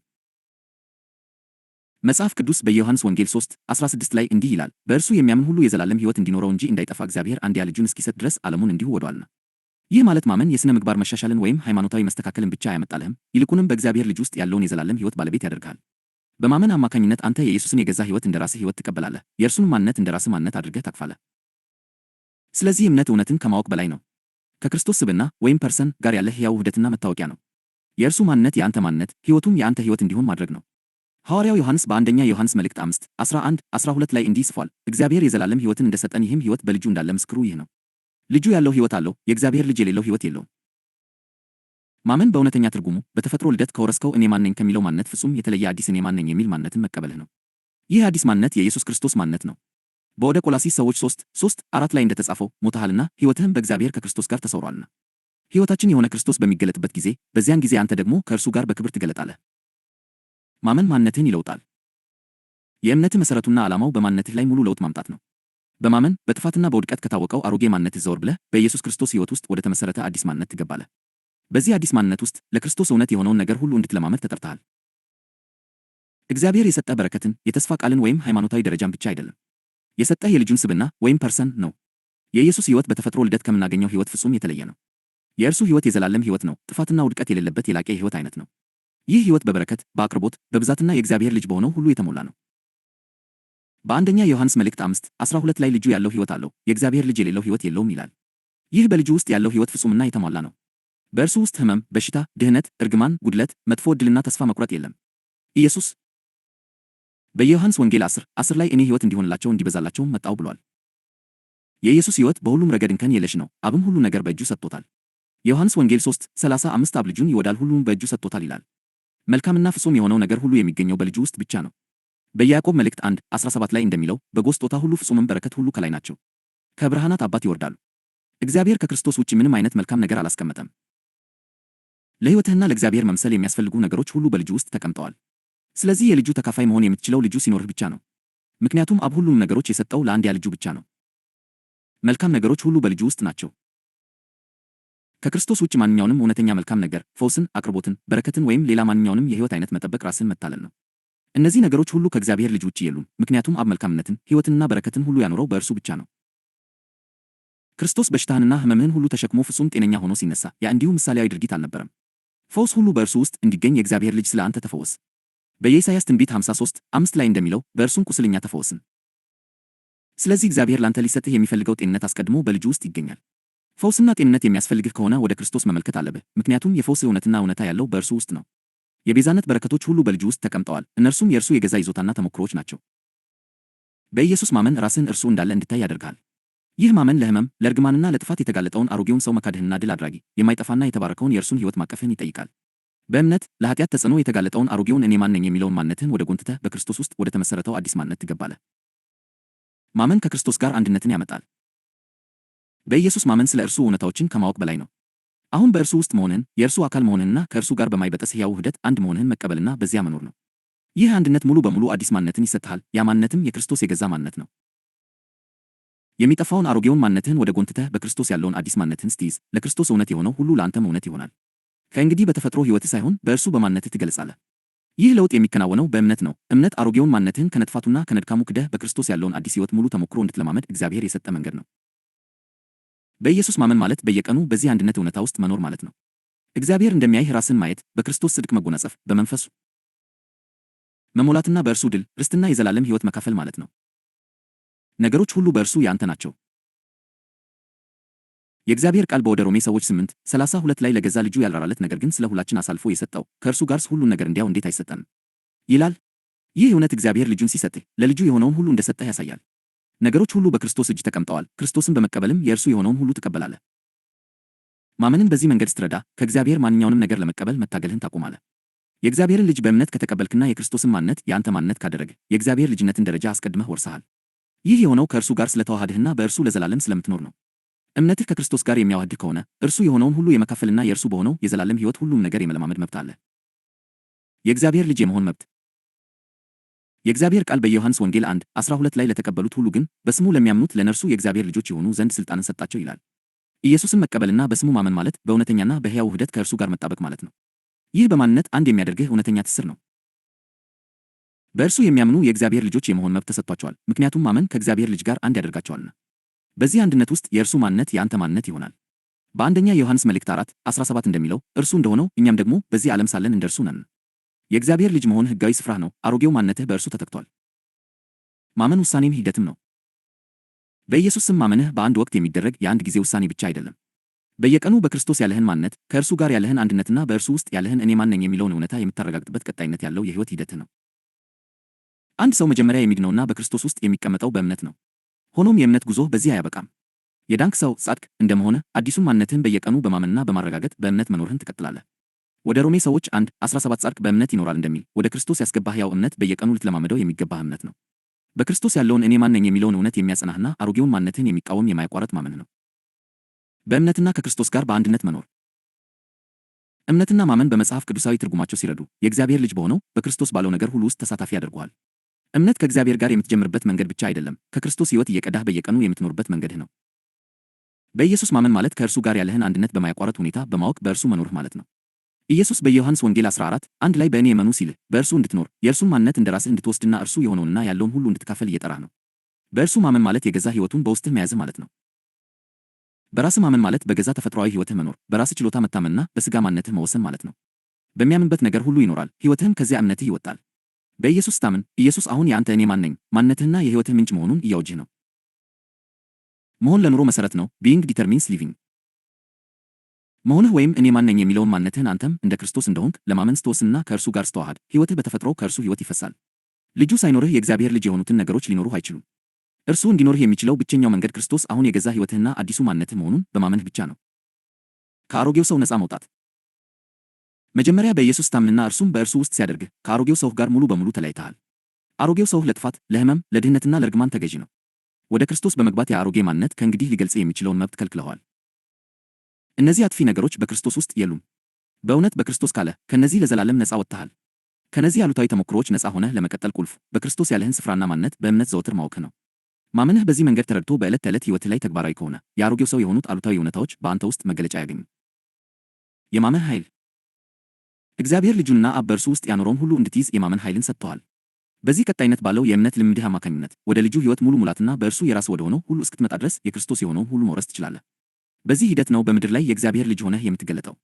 S1: መጽሐፍ ቅዱስ በዮሐንስ ወንጌል 3:16 ላይ እንዲህ ይላል፣ በእርሱ የሚያምን ሁሉ የዘላለም ሕይወት እንዲኖረው እንጂ እንዳይጠፋ እግዚአብሔር አንድያ ልጁን እስኪሰጥ ድረስ ዓለሙን እንዲሁ ወዶአልና። ይህ ማለት ማመን የሥነ ምግባር መሻሻልን ወይም ሃይማኖታዊ መስተካከልን ብቻ አያመጣልህም፣ ይልቁንም በእግዚአብሔር ልጅ ውስጥ ያለውን የዘላለም ሕይወት ባለቤት ያደርግሃል። በማመን አማካኝነት አንተ የኢየሱስን የገዛ ሕይወት እንደ ራስህ ሕይወት ትቀበላለህ። የእርሱን ማንነት እንደ ራስህ ማንነት አድርገህ ታቅፋለህ። ስለዚህ እምነት እውነትን ከማወቅ በላይ ነው። ከክርስቶስ ስብዕና ወይም ፐርሰን ጋር ያለህ ሕያው ውህደትና መታወቂያ ነው። የእርሱ ማንነት የአንተ ማንነት፣ ሕይወቱም የአንተ ሕይወት እንዲሆን ማድረግ ነው። ሐዋርያው ዮሐንስ በአንደኛ ዮሐንስ መልእክት 5:11-12 ላይ እንዲህ ጽፏል፣ እግዚአብሔር የዘላለም ሕይወትን እንደሰጠን ይህም ሕይወት በልጁ እንዳለ ምስክሩ ይህ ነው። ልጁ ያለው ሕይወት አለው፣ የእግዚአብሔር ልጅ የሌለው ሕይወት የለውም። ማመን በእውነተኛ ትርጉሙ በተፈጥሮ ልደት ከወረስከው እኔ ማን ነኝ ከሚለው ማንነት ፍጹም የተለየ አዲስ እኔ ማን ነኝ የሚል ማንነትን መቀበልህ ነው። ይህ አዲስ ማንነት የኢየሱስ ክርስቶስ ማንነት ነው። በወደ ቆላስይስ ሰዎች 3:4 ላይ እንደተጻፈው ሞተሃልና ሕይወትህም በእግዚአብሔር ከክርስቶስ ጋር ተሰውሯልና። ሕይወታችን የሆነ ክርስቶስ በሚገለጥበት ጊዜ በዚያን ጊዜ አንተ ደግሞ ከእርሱ ጋር በክብር ትገለጣለህ። ማመን ማንነትህን ይለውጣል። የእምነትህ መሠረቱና ዓላማው በማንነትህ ላይ ሙሉ ለውጥ ማምጣት ነው። በማመን በጥፋትና በውድቀት ከታወቀው አሮጌ ማንነትህ ዘወር ብለህ በኢየሱስ ክርስቶስ ሕይወት ውስጥ ወደ ተመሠረተ አዲስ ማንነት ትገባለህ። በዚህ አዲስ ማንነት ውስጥ ለክርስቶስ እውነት የሆነውን ነገር ሁሉ እንድትለማመድ ተጠርተሃል። እግዚአብሔር የሰጠህ በረከትን፣ የተስፋ ቃልን ወይም ሃይማኖታዊ ደረጃን ብቻ አይደለም። የሰጠህ የልጁን ስብዕና ወይም ፐርሰን ነው። የኢየሱስ ሕይወት በተፈጥሮ ልደት ከምናገኘው ሕይወት ፍጹም የተለየ ነው። የእርሱ ሕይወት የዘላለም ሕይወት ነው፣ ጥፋትና ውድቀት የሌለበት የላቀ የሕይወት አይነት ነው። ይህ ሕይወት በበረከት፣ በአቅርቦት፣ በብዛትና የእግዚአብሔር ልጅ በሆነው ሁሉ የተሞላ ነው። በአንደኛ ዮሐንስ መልእክት 5:12 ላይ ልጁ ያለው ሕይወት አለው፣ የእግዚአብሔር ልጅ የሌለው ሕይወት የለውም ይላል። ይህ በልጁ ውስጥ ያለው ሕይወት ፍጹምና የተሟላ ነው። በእርሱ ውስጥ ሕመም፣ በሽታ፣ ድህነት፣ እርግማን፣ ጉድለት፣ መጥፎ ዕድልና ተስፋ መቁረጥ የለም። ኢየሱስ በዮሐንስ ወንጌል 10:10 ላይ እኔ ሕይወት እንዲሆንላቸው እንዲበዛላቸውም መጣሁ ብሏል። የኢየሱስ ሕይወት በሁሉም ረገድ እንከን የለሽ ነው። አብም ሁሉ ነገር በእጁ ሰጥቶታል። ዮሐንስ ወንጌል 3:35 አብ ልጁን ይወዳል፣ ሁሉም በእጁ ሰጥቶታል ይላል። መልካምና ፍጹም የሆነው ነገር ሁሉ የሚገኘው በልጁ ውስጥ ብቻ ነው። በያዕቆብ መልእክት 1:17 ላይ እንደሚለው በጎ ስጦታ ሁሉ ፍጹምም በረከት ሁሉ ከላይ ናቸው፣ ከብርሃናት አባት ይወርዳሉ። እግዚአብሔር ከክርስቶስ ውጭ ምንም አይነት መልካም ነገር አላስቀመጠም። ለሕይወትህና ለእግዚአብሔር መምሰል የሚያስፈልጉ ነገሮች ሁሉ በልጁ ውስጥ ተቀምጠዋል። ስለዚህ የልጁ ተካፋይ መሆን የምትችለው ልጁ ሲኖርህ ብቻ ነው። ምክንያቱም አብ ሁሉም ነገሮች የሰጠው ለአንድያ ልጁ ብቻ ነው። መልካም ነገሮች ሁሉ በልጁ ውስጥ ናቸው። ከክርስቶስ ውጭ ማንኛውንም እውነተኛ መልካም ነገር፣ ፈውስን፣ አቅርቦትን፣ በረከትን ወይም ሌላ ማንኛውንም የሕይወት አይነት መጠበቅ ራስን መታለል ነው። እነዚህ ነገሮች ሁሉ ከእግዚአብሔር ልጅ ውጭ የሉም፣ ምክንያቱም አብ መልካምነትን፣ ሕይወትንና በረከትን ሁሉ ያኖረው በእርሱ ብቻ ነው። ክርስቶስ በሽታህንና ሕመምህን ሁሉ ተሸክሞ ፍጹም ጤነኛ ሆኖ ሲነሳ ያ እንዲሁ ምሳሌያዊ ድርጊት አልነበረም። ፈውስ ሁሉ በእርሱ ውስጥ እንዲገኝ የእግዚአብሔር ልጅ ስለ አንተ ተፈወስ። በኢሳይያስ ትንቢት 53:5 ላይ እንደሚለው በእርሱም ቁስል እኛ ተፈወስን። ስለዚህ እግዚአብሔር ላንተ ሊሰጥህ የሚፈልገው ጤንነት አስቀድሞ በልጁ ውስጥ ይገኛል። ፈውስና ጤንነት የሚያስፈልግህ ከሆነ ወደ ክርስቶስ መመልከት አለብህ፣ ምክንያቱም የፈውስ እውነትና እውነታ ያለው በእርሱ ውስጥ ነው። የቤዛነት በረከቶች ሁሉ በልጁ ውስጥ ተቀምጠዋል፣ እነርሱም የእርሱ የገዛ ይዞታና ተሞክሮዎች ናቸው። በኢየሱስ ማመን ራስን እርሱ እንዳለ እንድታይ ያደርግሃል። ይህ ማመን ለሕመም፣ ለእርግማንና ለጥፋት የተጋለጠውን አሮጌውን ሰው መካድህንና ድል አድራጊ የማይጠፋና የተባረከውን የእርሱን ሕይወት ማቀፍህን ይጠይቃል። በእምነት ለኃጢአት ተጽዕኖ የተጋለጠውን አሮጌውን እኔ ማን ነኝ የሚለውን ማንነትህን ወደ ጎን ትተህ በክርስቶስ ውስጥ ወደ ተመሠረተው አዲስ ማንነት ትገባለህ። ማመን ከክርስቶስ ጋር አንድነትን ያመጣል። በኢየሱስ ማመን ስለ እርሱ እውነታዎችን ከማወቅ በላይ ነው። አሁን በእርሱ ውስጥ መሆንህን፣ የእርሱ አካል መሆንህንና ከእርሱ ጋር በማይበጠስ ሕያው ውህደት አንድ መሆንህን መቀበልና በዚያ መኖር ነው። ይህ አንድነት ሙሉ በሙሉ አዲስ ማንነትን ይሰጥሃል። ያ ማንነትም የክርስቶስ የገዛ ማንነት ነው። የሚጠፋውን አሮጌውን ማንነትህን ወደ ጎን ትተህ በክርስቶስ ያለውን አዲስ ማንነትህን ስትይዝ፣ ለክርስቶስ እውነት የሆነው ሁሉ ለአንተም እውነት ይሆናል። ከእንግዲህ በተፈጥሮ ሕይወትህ ሳይሆን በእርሱ በማንነትህ ትገለጻለህ። ይህ ለውጥ የሚከናወነው በእምነት ነው። እምነት አሮጌውን ማንነትህን ከነጥፋቱና ከነድካሙ ክደህ በክርስቶስ ያለውን አዲስ ሕይወት ሙሉ ተሞክሮ እንድትለማመድ እግዚአብሔር የሰጠ መንገድ ነው። በኢየሱስ ማመን ማለት በየቀኑ በዚህ አንድነት እውነታ ውስጥ መኖር ማለት ነው። እግዚአብሔር እንደሚያይህ ራስን ማየት፣ በክርስቶስ ጽድቅ መጎናጸፍ፣ በመንፈሱ መሞላትና በእርሱ ድል ርስትና የዘላለም ሕይወት መካፈል ማለት ነው። ነገሮች ሁሉ በእርሱ ያንተ ናቸው። የእግዚአብሔር ቃል በወደ ሮሜ ሰዎች 8:32 ላይ ለገዛ ልጁ ያልራራለት ነገር ግን ስለ ሁላችን አሳልፎ የሰጠው ከእርሱ ጋርስ ሁሉን ነገር እንዲያው እንዴት አይሰጠንም ይላል። ይህ እውነት እግዚአብሔር ልጁን ሲሰጥህ ለልጁ የሆነውን ሁሉ እንደሰጠህ ያሳያል። ነገሮች ሁሉ በክርስቶስ እጅ ተቀምጠዋል። ክርስቶስን በመቀበልም የእርሱ የሆነውን ሁሉ ትቀበላለህ። ማመንን በዚህ መንገድ ስትረዳ ከእግዚአብሔር ማንኛውንም ነገር ለመቀበል መታገልህን ታቆማለህ። የእግዚአብሔርን ልጅ በእምነት ከተቀበልክና የክርስቶስን ማንነት የአንተ ማንነት ካደረግህ የእግዚአብሔር ልጅነትን ደረጃ አስቀድመህ ወርሰሃል። ይህ የሆነው ከእርሱ ጋር ስለተዋሃድህና በእርሱ ለዘላለም ስለምትኖር ነው። እምነትህ ከክርስቶስ ጋር የሚያዋህድህ ከሆነ እርሱ የሆነውን ሁሉ የመካፈልና የእርሱ በሆነው የዘላለም ሕይወት ሁሉም ነገር የመለማመድ መብት አለ። የእግዚአብሔር ልጅ የመሆን መብት። የእግዚአብሔር ቃል በዮሐንስ ወንጌል 1:12 ላይ ለተቀበሉት ሁሉ ግን በስሙ ለሚያምኑት ለነርሱ የእግዚአብሔር ልጆች የሆኑ ዘንድ ሥልጣንን ሰጣቸው ይላል። ኢየሱስን መቀበልና በስሙ ማመን ማለት በእውነተኛና በሕያው ውህደት ከእርሱ ጋር መጣበቅ ማለት ነው። ይህ በማንነት አንድ የሚያደርግህ እውነተኛ ትስስር ነው። በእርሱ የሚያምኑ የእግዚአብሔር ልጆች የመሆን መብት ተሰጥቷቸዋል፣ ምክንያቱም ማመን ከእግዚአብሔር ልጅ ጋር አንድ ያደርጋቸዋልና። በዚህ አንድነት ውስጥ የእርሱ ማንነት የአንተ ማንነት ይሆናል። በአንደኛ ዮሐንስ መልእክት 4:17 እንደሚለው እርሱ እንደሆነው እኛም ደግሞ በዚህ ዓለም ሳለን እንደርሱ ነን። የእግዚአብሔር ልጅ መሆን ሕጋዊ ስፍራህ ነው። አሮጌው ማንነትህ በእርሱ ተተክቷል። ማመን ውሳኔም ሂደትም ነው። በኢየሱስ ስም ማመንህ በአንድ ወቅት የሚደረግ የአንድ ጊዜ ውሳኔ ብቻ አይደለም። በየቀኑ በክርስቶስ ያለህን ማንነት፣ ከእርሱ ጋር ያለህን አንድነትና በእርሱ ውስጥ ያለህን እኔ ማን ነኝ የሚለውን እውነታ የምታረጋግጥበት ቀጣይነት ያለው የሕይወት ሂደትህ ነው። አንድ ሰው መጀመሪያ የሚድነውና በክርስቶስ ውስጥ የሚቀመጠው በእምነት ነው። ሆኖም የእምነት ጉዞህ በዚህ አያበቃም። የዳንክ ሰው ጻድቅ እንደመሆንህ አዲሱን ማንነትህን በየቀኑ በማመንና በማረጋገጥ በእምነት መኖርህን ትቀጥላለህ። ወደ ሮሜ ሰዎች 1:17 ጻድቅ በእምነት ይኖራል እንደሚል ወደ ክርስቶስ ያስገባህ ያው እምነት በየቀኑ ልትለማመደው የሚገባህ እምነት ነው። በክርስቶስ ያለውን እኔ ማን ነኝ የሚለውን እውነት የሚያጸናህና አሮጌውን ማንነትህን የሚቃወም የማያቋርጥ ማመን ነው። በእምነትና ከክርስቶስ ጋር በአንድነት መኖር። እምነትና ማመን በመጽሐፍ ቅዱሳዊ ትርጉማቸው ሲረዱ የእግዚአብሔር ልጅ በሆነው በክርስቶስ ባለው ነገር ሁሉ ውስጥ ተሳታፊ ያደርጉሃል። እምነት ከእግዚአብሔር ጋር የምትጀምርበት መንገድ ብቻ አይደለም፣ ከክርስቶስ ሕይወት እየቀዳህ በየቀኑ የምትኖርበት መንገድህ ነው። በኢየሱስ ማመን ማለት ከእርሱ ጋር ያለህን አንድነት በማያቋርጥ ሁኔታ በማወቅ በእርሱ መኖርህ ማለት ነው። ኢየሱስ በዮሐንስ ወንጌል 14:1 ላይ በእኔ እመኑ ሲልህ በእርሱ እንድትኖር የእርሱን ማንነት እንደ ራስህ እንድትወስድና እርሱ የሆነውንና ያለውን ሁሉ እንድትካፈል እየጠራህ ነው። በእርሱ ማመን ማለት የገዛ ሕይወቱን በውስጥህ መያዝህ ማለት ነው። በራስህ ማመን ማለት በገዛ ተፈጥሯዊ ሕይወትህ መኖር፣ በራስህ ችሎታ መታመንና በሥጋ ማንነትህ መወሰን ማለት ነው። በሚያምንበት ነገር ሁሉ ይኖራል፣ ሕይወትህም ከዚያ እምነትህ ይወጣል። በኢየሱስ ታምን፣ ኢየሱስ አሁን የአንተ እኔ ማን ነኝ ማንነትህና የሕይወትህ ምንጭ መሆኑን እያወጅህ ነው። መሆን ለኑሮ መሠረት ነው። ቢይንግ ዲተርሚንስ ሊቪንግ። መሆንህ ወይም እኔ ማን ነኝ የሚለውን ማንነትህን አንተም እንደ ክርስቶስ እንደሆንክ ለማመን ስትወስንና ከእርሱ ጋር ስትዋሃድ ሕይወትህ በተፈጥሮ ከእርሱ ሕይወት ይፈሳል። ልጁ ሳይኖርህ የእግዚአብሔር ልጅ የሆኑትን ነገሮች ሊኖሩህ አይችሉም። እርሱ እንዲኖርህ የሚችለው ብቸኛው መንገድ ክርስቶስ አሁን የገዛ ሕይወትህና አዲሱ ማንነትህ መሆኑን በማመንህ ብቻ ነው። ከአሮጌው ሰው ነፃ መውጣት። መጀመሪያ በኢየሱስ ታምንና እርሱም በእርሱ ውስጥ ሲያደርግህ ከአሮጌው ሰው ጋር ሙሉ በሙሉ ተለያይተሃል። አሮጌው ሰው ለጥፋት፣ ለሕመም፣ ለድህነትና ለርግማን ተገዢ ነው። ወደ ክርስቶስ በመግባት የአሮጌ ማንነት ከእንግዲህ ሊገልጽ የሚችለውን መብት ከልክለዋል። እነዚህ አጥፊ ነገሮች በክርስቶስ ውስጥ የሉም። በእውነት በክርስቶስ ካለ ከእነዚህ ለዘላለም ነፃ ወጥተሃል። ከነዚህ አሉታዊ ተሞክሮዎች ነፃ ሆነህ ለመቀጠል ቁልፍ በክርስቶስ ያለህን ስፍራና ማንነት በእምነት ዘወትር ማወቅህ ነው። ማመንህ በዚህ መንገድ ተረድቶ በዕለት ተዕለት ሕይወትህ ላይ ተግባራዊ ከሆነ የአሮጌው ሰው የሆኑት አሉታዊ እውነታዎች በአንተ ውስጥ መገለጫ ያገኙ። የማመን ኃይል። እግዚአብሔር ልጁንና አብ በእርሱ ውስጥ ያኖረውን ሁሉ እንድትይዝ የማመን ኃይልን ሰጥተዋል። በዚህ ቀጣይነት ባለው የእምነት ልምድህ አማካኝነት ወደ ልጁ ሕይወት ሙሉ ሙላትና በእርሱ የራስ ወደ ሆነው ሁሉ እስክትመጣ ድረስ የክርስቶስ የሆነውን ሁሉ መውረስ ትችላለህ። በዚህ ሂደት ነው በምድር ላይ የእግዚአብሔር ልጅ ሆነህ የምትገለጠው።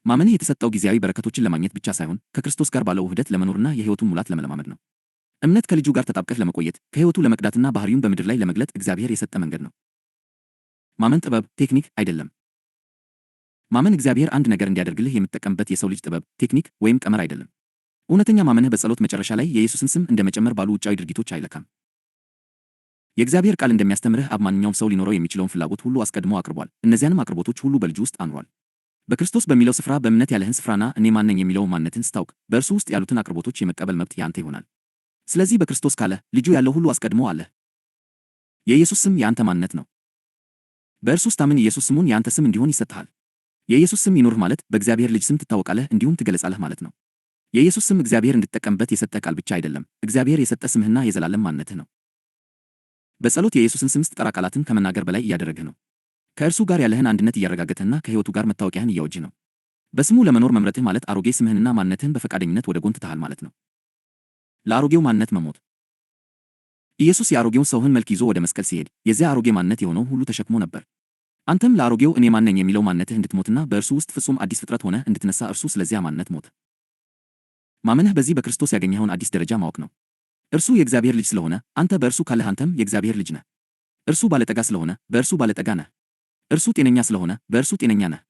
S1: ማመንህ የተሰጠው ጊዜያዊ በረከቶችን ለማግኘት ብቻ ሳይሆን ከክርስቶስ ጋር ባለው ውህደት ለመኖርና የሕይወቱን ሙላት ለመለማመድ ነው። እምነት ከልጁ ጋር ተጣብቀህ ለመቆየት ከሕይወቱ ለመቅዳትና ባህሪውን በምድር ላይ ለመግለጥ እግዚአብሔር የሰጠ መንገድ ነው። ማመን ጥበብ፣ ቴክኒክ አይደለም። ማመን እግዚአብሔር አንድ ነገር እንዲያደርግልህ የምትጠቀምበት የሰው ልጅ ጥበብ፣ ቴክኒክ ወይም ቀመር አይደለም። እውነተኛ ማመንህ በጸሎት መጨረሻ ላይ የኢየሱስን ስም እንደ መጨመር ባሉ ውጫዊ ድርጊቶች አይለካም። የእግዚአብሔር ቃል እንደሚያስተምርህ አብ ማንኛውም ሰው ሊኖረው የሚችለውን ፍላጎት ሁሉ አስቀድሞ አቅርቧል። እነዚያንም አቅርቦቶች ሁሉ በልጁ ውስጥ አኑሯል። በክርስቶስ በሚለው ስፍራ በእምነት ያለህን ስፍራና እኔ ማን ነኝ የሚለውን ማንነትን ስታውቅ በእርሱ ውስጥ ያሉትን አቅርቦቶች የመቀበል መብት ያንተ ይሆናል። ስለዚህ በክርስቶስ ካለህ ልጁ ያለው ሁሉ አስቀድሞ አለህ። የኢየሱስ ስም የአንተ ማንነት ነው። በእርሱ ስታምን ኢየሱስ ስሙን የአንተ ስም እንዲሆን ይሰጥሃል። የኢየሱስ ስም ይኑርህ ማለት በእግዚአብሔር ልጅ ስም ትታወቃለህ እንዲሁም ትገለጻለህ ማለት ነው። የኢየሱስ ስም እግዚአብሔር እንድትጠቀምበት የሰጠህ ቃል ብቻ አይደለም፣ እግዚአብሔር የሰጠ ስምህና የዘላለም ማንነትህ ነው። በጸሎት የኢየሱስን ስም ስትጠራ ቃላትን ከመናገር በላይ እያደረግህ ነው። ከእርሱ ጋር ያለህን አንድነት እያረጋገጠህና ከሕይወቱ ጋር መታወቂያህን እያወጅህ ነው። በስሙ ለመኖር መምረጥህ ማለት አሮጌ ስምህንና ማንነትህን በፈቃደኝነት ወደ ጎን ትተሃል ማለት ነው። ለአሮጌው ማንነት መሞት። ኢየሱስ የአሮጌውን ሰውህን መልክ ይዞ ወደ መስቀል ሲሄድ የዚያ አሮጌ ማንነት የሆነው ሁሉ ተሸክሞ ነበር። አንተም ለአሮጌው እኔ ማን ነኝ የሚለው ማንነትህ እንድትሞትና በእርሱ ውስጥ ፍጹም አዲስ ፍጥረት ሆነህ እንድትነሳ እርሱ ስለዚያ ማንነት ሞተ። ማመንህ በዚህ በክርስቶስ ያገኘኸውን አዲስ ደረጃ ማወቅ ነው። እርሱ የእግዚአብሔር ልጅ ስለሆነ አንተ በእርሱ ካለህ አንተም የእግዚአብሔር ልጅ ነህ። እርሱ ባለጠጋ ስለሆነ በእርሱ ባለጠጋ ነህ። እርሱ ጤነኛ ስለሆነ በእርሱ ጤነኛ ነህ።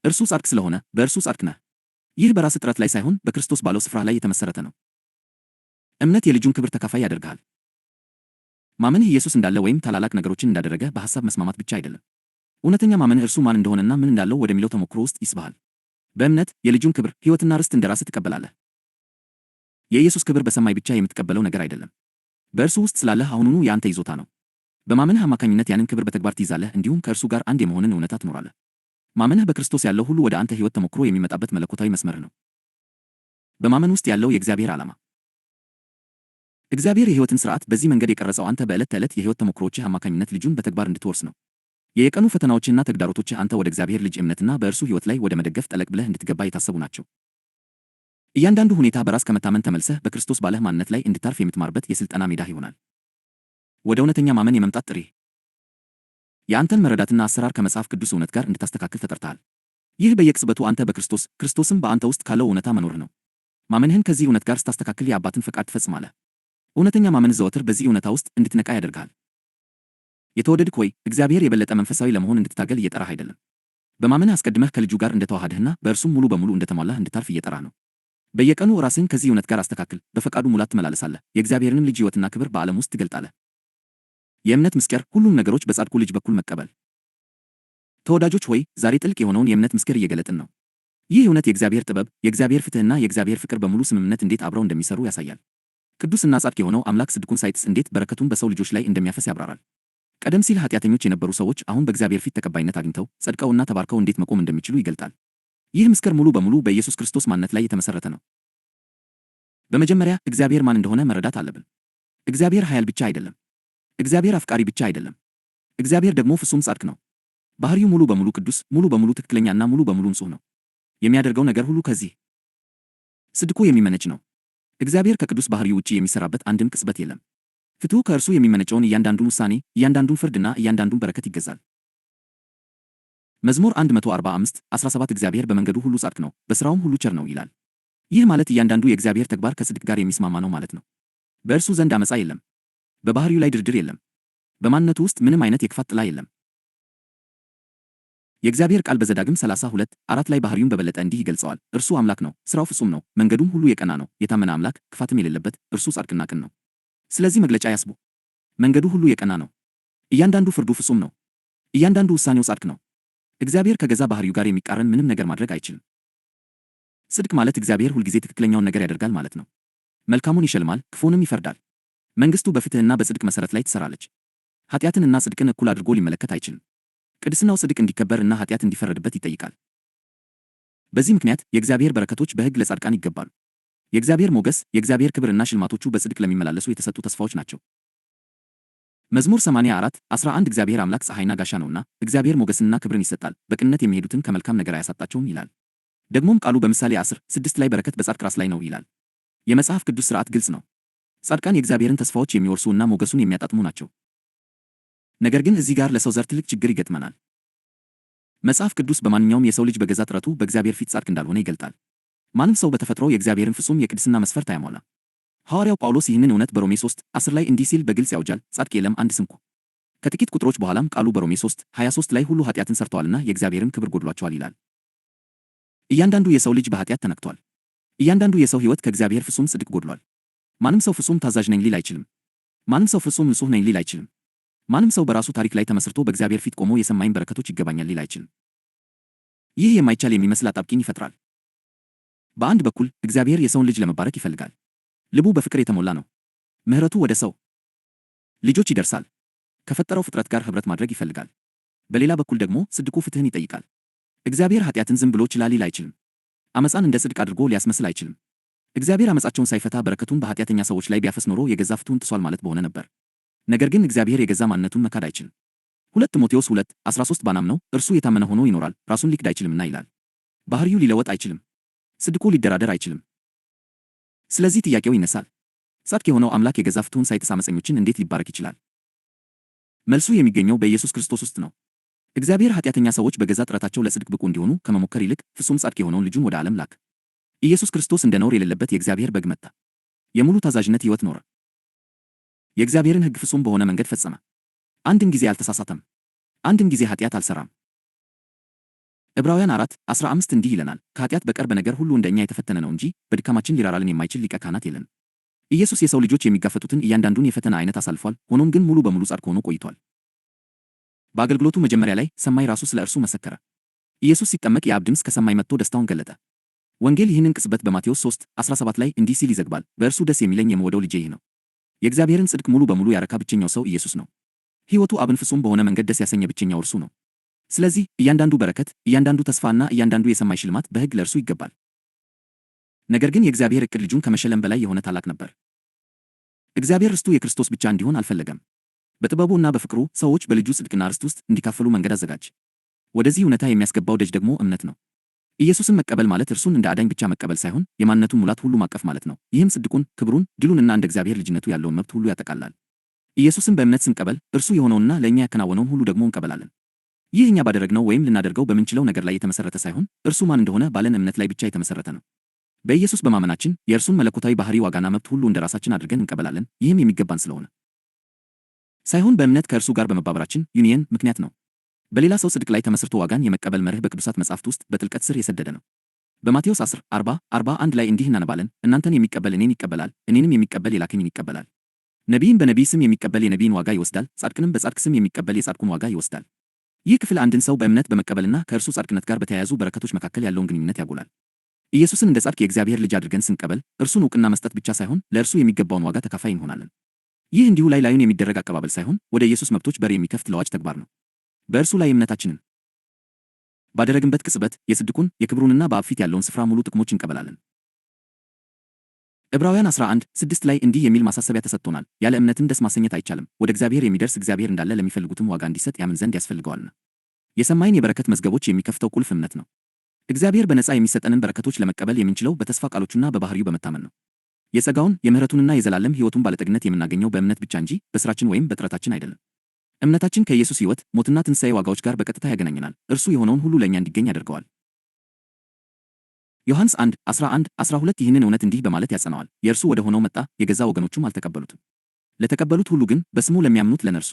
S1: እርሱ ጻድቅ ስለሆነ በእርሱ ጻድቅ ነህ። ይህ በራስህ ጥረት ላይ ሳይሆን በክርስቶስ ባለው ስፍራ ላይ የተመሰረተ ነው። እምነት የልጁን ክብር ተካፋይ ያደርግሃል። ማመንህ ኢየሱስ እንዳለ ወይም ታላላቅ ነገሮችን እንዳደረገ በሐሳብ መስማማት ብቻ አይደለም። እውነተኛ ማመንህ እርሱ ማን እንደሆነና ምን እንዳለው ወደሚለው ተሞክሮ ውስጥ ይስብሃል። በእምነት የልጁን ክብር፣ ሕይወትና ርስት እንደራስህ ትቀበላለህ። የኢየሱስ ክብር በሰማይ ብቻ የምትቀበለው ነገር አይደለም። በእርሱ ውስጥ ስላለህ አሁኑኑ የአንተ ይዞታ ነው። በማመንህ አማካኝነት ያንን ክብር በተግባር ትይዛለህ፣ እንዲሁም ከእርሱ ጋር አንድ የመሆንን እውነታ ትኖራለህ። ማመንህ በክርስቶስ ያለው ሁሉ ወደ አንተ ሕይወት ተሞክሮ የሚመጣበት መለኮታዊ መስመርህ ነው። በማመን ውስጥ ያለው የእግዚአብሔር ዓላማ። እግዚአብሔር የሕይወትን ሥርዓት በዚህ መንገድ የቀረጸው አንተ በዕለት ተዕለት የሕይወት ተሞክሮችህ አማካኝነት ልጁን በተግባር እንድትወርስ ነው። የየቀኑ ፈተናዎችና ተግዳሮቶችህ አንተ ወደ እግዚአብሔር ልጅ እምነትና በእርሱ ሕይወት ላይ ወደ መደገፍ ጠለቅ ብለህ እንድትገባ የታሰቡ ናቸው። እያንዳንዱ ሁኔታ በራስ ከመታመን ተመልሰህ በክርስቶስ ባለህ ማንነት ላይ እንድታርፍ የምትማርበት የሥልጠና ሜዳህ ይሆናል። ወደ እውነተኛ ማመን የመምጣት ጥሪ። የአንተን መረዳትና አሰራር ከመጽሐፍ ቅዱስ እውነት ጋር እንድታስተካክል ተጠርተሃል። ይህ በየቅጽበቱ አንተ በክርስቶስ ክርስቶስም በአንተ ውስጥ ካለው እውነታ መኖርህ ነው። ማመንህን ከዚህ እውነት ጋር ስታስተካክል የአባትን ፈቃድ ትፈጽማለህ። እውነተኛ ማመን ዘወትር በዚህ እውነታ ውስጥ እንድትነቃ ያደርግሃል። የተወደድክ ሆይ፣ እግዚአብሔር የበለጠ መንፈሳዊ ለመሆን እንድትታገል እየጠራህ አይደለም። በማመንህ አስቀድመህ ከልጁ ጋር እንደተዋሃድህና በእርሱም ሙሉ በሙሉ እንደተሟላህ እንድታርፍ እየጠራህ ነው። በየቀኑ ራስህን ከዚህ እውነት ጋር አስተካክል። በፈቃዱ ሙላት ትመላለሳለህ። የእግዚአብሔርንም ልጅ ሕይወትና ክብር በዓለም ውስጥ ትገልጣለህ። የእምነት ምስጢር፣ ሁሉም ነገሮች በጻድቁ ልጅ በኩል መቀበል። ተወዳጆች ሆይ፣ ዛሬ ጥልቅ የሆነውን የእምነት ምስጢር እየገለጥን ነው። ይህ እውነት የእግዚአብሔር ጥበብ፣ የእግዚአብሔር ፍትሕና የእግዚአብሔር ፍቅር በሙሉ ስምምነት እንዴት አብረው እንደሚሰሩ ያሳያል። ቅዱስና ጻድቅ የሆነው አምላክ ጽድቁን ሳይጥስ እንዴት በረከቱን በሰው ልጆች ላይ እንደሚያፈስ ያብራራል። ቀደም ሲል ኃጢአተኞች የነበሩ ሰዎች አሁን በእግዚአብሔር ፊት ተቀባይነት አግኝተው ጸድቀውና ተባርከው እንዴት መቆም እንደሚችሉ ይገልጣል። ይህ ምስጢር ሙሉ በሙሉ በኢየሱስ ክርስቶስ ማንነት ላይ የተመሰረተ ነው። በመጀመሪያ እግዚአብሔር ማን እንደሆነ መረዳት አለብን። እግዚአብሔር ኃያል ብቻ አይደለም። እግዚአብሔር አፍቃሪ ብቻ አይደለም። እግዚአብሔር ደግሞ ፍጹም ጻድቅ ነው። ባህሪው ሙሉ በሙሉ ቅዱስ፣ ሙሉ በሙሉ ትክክለኛና ሙሉ በሙሉ ንጹሕ ነው። የሚያደርገው ነገር ሁሉ ከዚህ ጽድቁ የሚመነጭ ነው። እግዚአብሔር ከቅዱስ ባህሪው ውጪ የሚሰራበት አንድም ቅጽበት የለም። ፍትሑ ከእርሱ የሚመነጨውን እያንዳንዱን ውሳኔ፣ እያንዳንዱን ፍርድና እያንዳንዱን በረከት ይገዛል። መዝሙር 145 17 እግዚአብሔር በመንገዱ ሁሉ ጻድቅ ነው፣ በሥራውም ሁሉ ቸር ነው ይላል። ይህ ማለት እያንዳንዱ የእግዚአብሔር ተግባር ከጽድቅ ጋር የሚስማማ ነው ማለት ነው። በእርሱ ዘንድ ዓመፃ የለም። በባህሪው ላይ ድርድር የለም። በማንነቱ ውስጥ ምንም አይነት የክፋት ጥላ የለም። የእግዚአብሔር ቃል በዘዳግም 32:4 ላይ ባህሪውን በበለጠ እንዲህ ይገልጸዋል። እርሱ አምላክ ነው፣ ሥራው ፍጹም ነው፣ መንገዱም ሁሉ የቀና ነው። የታመነ አምላክ፣ ክፋትም የሌለበት፣ እርሱ ጻድቅና ቅን ነው። ስለዚህ መግለጫ ያስቡ። መንገዱ ሁሉ የቀና ነው። እያንዳንዱ ፍርዱ ፍጹም ነው። እያንዳንዱ ውሳኔው ጻድቅ ነው። እግዚአብሔር ከገዛ ባህሪው ጋር የሚቃረን ምንም ነገር ማድረግ አይችልም። ጽድቅ ማለት እግዚአብሔር ሁልጊዜ ትክክለኛውን ነገር ያደርጋል ማለት ነው። መልካሙን ይሸልማል፣ ክፉንም ይፈርዳል። መንግሥቱ በፍትሕና በጽድቅ መሠረት ላይ ትሠራለች። ኃጢአትንና ጽድቅን እኩል አድርጎ ሊመለከት አይችልም። ቅድስናው ጽድቅ እንዲከበርና ኃጢአት እንዲፈረድበት ይጠይቃል። በዚህ ምክንያት የእግዚአብሔር በረከቶች በሕግ ለጻድቃን ይገባሉ። የእግዚአብሔር ሞገስ፣ የእግዚአብሔር ክብርና ሽልማቶቹ በጽድቅ ለሚመላለሱ የተሰጡ ተስፋዎች ናቸው። መዝሙር 84:11 እግዚአብሔር አምላክ ፀሐይና ጋሻ ነውና እግዚአብሔር ሞገስንና ክብርን ይሰጣል፣ በቅንነት የሚሄዱትን ከመልካም ነገር አያሳጣቸውም ይላል። ደግሞም ቃሉ በምሳሌ 10:6 ላይ በረከት በጻድቅ ራስ ላይ ነው ይላል። የመጽሐፍ ቅዱስ ሥርዓት ግልጽ ነው። ጻድቃን የእግዚአብሔርን ተስፋዎች የሚወርሱና ሞገሱን የሚያጣጥሙ ናቸው። ነገር ግን እዚህ ጋር ለሰው ዘር ትልቅ ችግር ይገጥመናል። መጽሐፍ ቅዱስ በማንኛውም የሰው ልጅ በገዛ ጥረቱ በእግዚአብሔር ፊት ጻድቅ እንዳልሆነ ይገልጣል። ማንም ሰው በተፈጥሮ የእግዚአብሔርን ፍጹም የቅድስና መስፈርት አያሟላም። ሐዋርያው ጳውሎስ ይህንን እውነት በሮሜ 3:10 ላይ እንዲህ ሲል በግልጽ ያውጃል፣ ጻድቅ የለም አንድ ስንኳ። ከጥቂት ቁጥሮች በኋላም ቃሉ በሮሜ 3:23 ላይ ሁሉ ኃጢአትን ሠርተዋልና የእግዚአብሔርን ክብር ጎድሏቸዋል ይላል። እያንዳንዱ የሰው ልጅ በኃጢአት ተነክቷል። እያንዳንዱ የሰው ሕይወት ከእግዚአብሔር ፍጹም ጽድቅ ጎድሏል። ማንም ሰው ፍጹም ታዛዥ ነኝ ሊል አይችልም። ማንም ሰው ፍጹም ንጹሕ ነኝ ሊል አይችልም። ማንም ሰው በራሱ ታሪክ ላይ ተመስርቶ በእግዚአብሔር ፊት ቆሞ የሰማይን በረከቶች ይገባኛል ሊል አይችልም። ይህ የማይቻል የሚመስል አጣብቂኝ ይፈጥራል። በአንድ በኩል እግዚአብሔር የሰውን ልጅ ለመባረክ ይፈልጋል። ልቡ በፍቅር የተሞላ ነው። ምሕረቱ ወደ ሰው ልጆች ይደርሳል። ከፈጠረው ፍጥረት ጋር ኅብረት ማድረግ ይፈልጋል። በሌላ በኩል ደግሞ ጽድቁ ፍትሕን ይጠይቃል። እግዚአብሔር ኃጢአትን ዝም ብሎ ችላ ሊል አይችልም። ዓመፃን እንደ ጽድቅ አድርጎ ሊያስመስል አይችልም። እግዚአብሔር ዓመፃቸውን ሳይፈታ በረከቱን በኃጢአተኛ ሰዎች ላይ ቢያፈስ ኖሮ የገዛ ፍትሑን ጥሷል ማለት በሆነ ነበር። ነገር ግን እግዚአብሔር የገዛ ማንነቱን መካድ አይችልም። 2 ጢሞቴዎስ 2:13 ባናምነው እርሱ የታመነ ሆኖ ይኖራል፣ ራሱን ሊክድ አይችልምና ይላል። ባህሪው ሊለወጥ አይችልም። ጽድቁ ሊደራደር አይችልም። ስለዚህ ጥያቄው ይነሳል። ጻድቅ የሆነው አምላክ የገዛ ፍትሑን ሳይጥስ ዓመፀኞችን እንዴት ሊባረክ ይችላል? መልሱ የሚገኘው በኢየሱስ ክርስቶስ ውስጥ ነው። እግዚአብሔር ኃጢአተኛ ሰዎች በገዛ ጥረታቸው ለጽድቅ ብቁ እንዲሆኑ ከመሞከር ይልቅ ፍጹም ጻድቅ የሆነውን ልጁን ወደ ዓለም ላከ። ኢየሱስ ክርስቶስ እንደ ነውር የሌለበት የእግዚአብሔር በግ መጣ። የሙሉ ታዛዥነት ሕይወት ኖረ። የእግዚአብሔርን ሕግ ፍጹም በሆነ መንገድ ፈጸመ። አንድም ጊዜ አልተሳሳተም። አንድም ጊዜ ኃጢአት አልሰራም። ዕብራውያን 4:15 እንዲህ ይለናል፣ ከኃጢአት በቀር በነገር ሁሉ እንደኛ የተፈተነ ነው እንጂ በድካማችን ሊራራልን የማይችል ሊቀ ካህናት የለንም። ኢየሱስ የሰው ልጆች የሚጋፈጡትን እያንዳንዱን የፈተና አይነት አሳልፏል። ሆኖም ግን ሙሉ በሙሉ ጻድቅ ሆኖ ቆይቷል። በአገልግሎቱ መጀመሪያ ላይ ሰማይ ራሱ ስለ እርሱ መሰከረ። ኢየሱስ ሲጠመቅ የአብ ድምፅ ከሰማይ መጥቶ ደስታውን ገለጠ። ወንጌል ይህንን ቅጽበት በማቴዎስ 3:17 ላይ እንዲህ ሲል ይዘግባል፣ በእርሱ ደስ የሚለኝ የምወደው ልጄ ይህ ነው። የእግዚአብሔርን ጽድቅ ሙሉ በሙሉ ያረካ ብቸኛው ሰው ኢየሱስ ነው። ሕይወቱ አብን ፍጹም በሆነ መንገድ ደስ ያሰኘ ብቸኛው እርሱ ነው። ስለዚህ እያንዳንዱ በረከት፣ እያንዳንዱ ተስፋና እያንዳንዱ የሰማይ ሽልማት በሕግ ለእርሱ ይገባል። ነገር ግን የእግዚአብሔር ዕቅድ ልጁን ከመሸለም በላይ የሆነ ታላቅ ነበር። እግዚአብሔር ርስቱ የክርስቶስ ብቻ እንዲሆን አልፈለገም። በጥበቡና በፍቅሩ ሰዎች በልጁ ጽድቅና ርስት ውስጥ እንዲካፈሉ መንገድ አዘጋጅ። ወደዚህ እውነታ የሚያስገባው ደጅ ደግሞ እምነት ነው። ኢየሱስን መቀበል ማለት እርሱን እንደ አዳኝ ብቻ መቀበል ሳይሆን የማንነቱን ሙላት ሁሉ ማቀፍ ማለት ነው። ይህም ጽድቁን፣ ክብሩን፣ ድሉንና እንደ እግዚአብሔር ልጅነቱ ያለውን መብት ሁሉ ያጠቃልላል። ኢየሱስን በእምነት ስንቀበል እርሱ የሆነውንና ለእኛ ያከናወነውን ሁሉ ደግሞ እንቀበላለን። ይህ እኛ ባደረግነው ወይም ልናደርገው በምንችለው ነገር ላይ የተመሰረተ ሳይሆን እርሱ ማን እንደሆነ ባለን እምነት ላይ ብቻ የተመሰረተ ነው። በኢየሱስ በማመናችን የእርሱን መለኮታዊ ባህሪ ዋጋና መብት ሁሉ እንደ ራሳችን አድርገን እንቀበላለን። ይህም የሚገባን ስለሆነ ሳይሆን በእምነት ከእርሱ ጋር በመባበራችን ዩኒየን ምክንያት ነው። በሌላ ሰው ጽድቅ ላይ ተመስርቶ ዋጋን የመቀበል መርህ በቅዱሳት መጻሕፍት ውስጥ በጥልቀት ስር የሰደደ ነው። በማቴዎስ 10:40-41 ላይ እንዲህ እናነባለን፣ እናንተን የሚቀበል እኔን ይቀበላል፣ እኔንም የሚቀበል የላከኝን ይቀበላል። ነቢይን በነቢይ ስም የሚቀበል የነቢይን ዋጋ ይወስዳል፣ ጻድቅንም በጻድቅ ስም የሚቀበል የጻድቁን ዋጋ ይወስዳል። ይህ ክፍል አንድን ሰው በእምነት በመቀበልና ከእርሱ ጻድቅነት ጋር በተያያዙ በረከቶች መካከል ያለውን ግንኙነት ያጎላል። ኢየሱስን እንደ ጻድቅ የእግዚአብሔር ልጅ አድርገን ስንቀበል እርሱን ዕውቅና መስጠት ብቻ ሳይሆን ለእርሱ የሚገባውን ዋጋ ተካፋይ እንሆናለን። ይህ እንዲሁ ላይ ላዩን የሚደረግ አቀባበል ሳይሆን ወደ ኢየሱስ መብቶች በር የሚከፍት ለዋጭ ተግባር ነው። በእርሱ ላይ እምነታችንን ባደረግንበት ቅጽበት የጽድቁን፣ የክብሩንና በአብ ፊት ያለውን ስፍራ ሙሉ ጥቅሞች እንቀበላለን። ዕብራውያን 11:6 ላይ እንዲህ የሚል ማሳሰቢያ ተሰጥቶናል፣ ያለ እምነትም ደስ ማሰኘት አይቻልም። ወደ እግዚአብሔር የሚደርስ እግዚአብሔር እንዳለ ለሚፈልጉትም ዋጋ እንዲሰጥ ያምን ዘንድ ያስፈልገዋልና። የሰማይን የበረከት መዝገቦች የሚከፍተው ቁልፍ እምነት ነው። እግዚአብሔር በነፃ የሚሰጠንን በረከቶች ለመቀበል የምንችለው በተስፋ ቃሎቹና በባህሪው በመታመን ነው። የጸጋውን፣ የምህረቱንና የዘላለም ሕይወቱን ባለጠግነት የምናገኘው በእምነት ብቻ እንጂ በሥራችን ወይም በጥረታችን አይደለም። እምነታችን ከኢየሱስ ሕይወት፣ ሞትና ትንሣኤ ዋጋዎች ጋር በቀጥታ ያገናኘናል። እርሱ የሆነውን ሁሉ ለእኛ እንዲገኝ ያደርገዋል። ዮሐንስ 1:11-12 ይህንን እውነት እንዲህ በማለት ያጸናዋል፣ የእርሱ ወደ ሆነው መጣ፣ የገዛ ወገኖቹም አልተቀበሉትም። ለተቀበሉት ሁሉ ግን በስሙ ለሚያምኑት ለነርሱ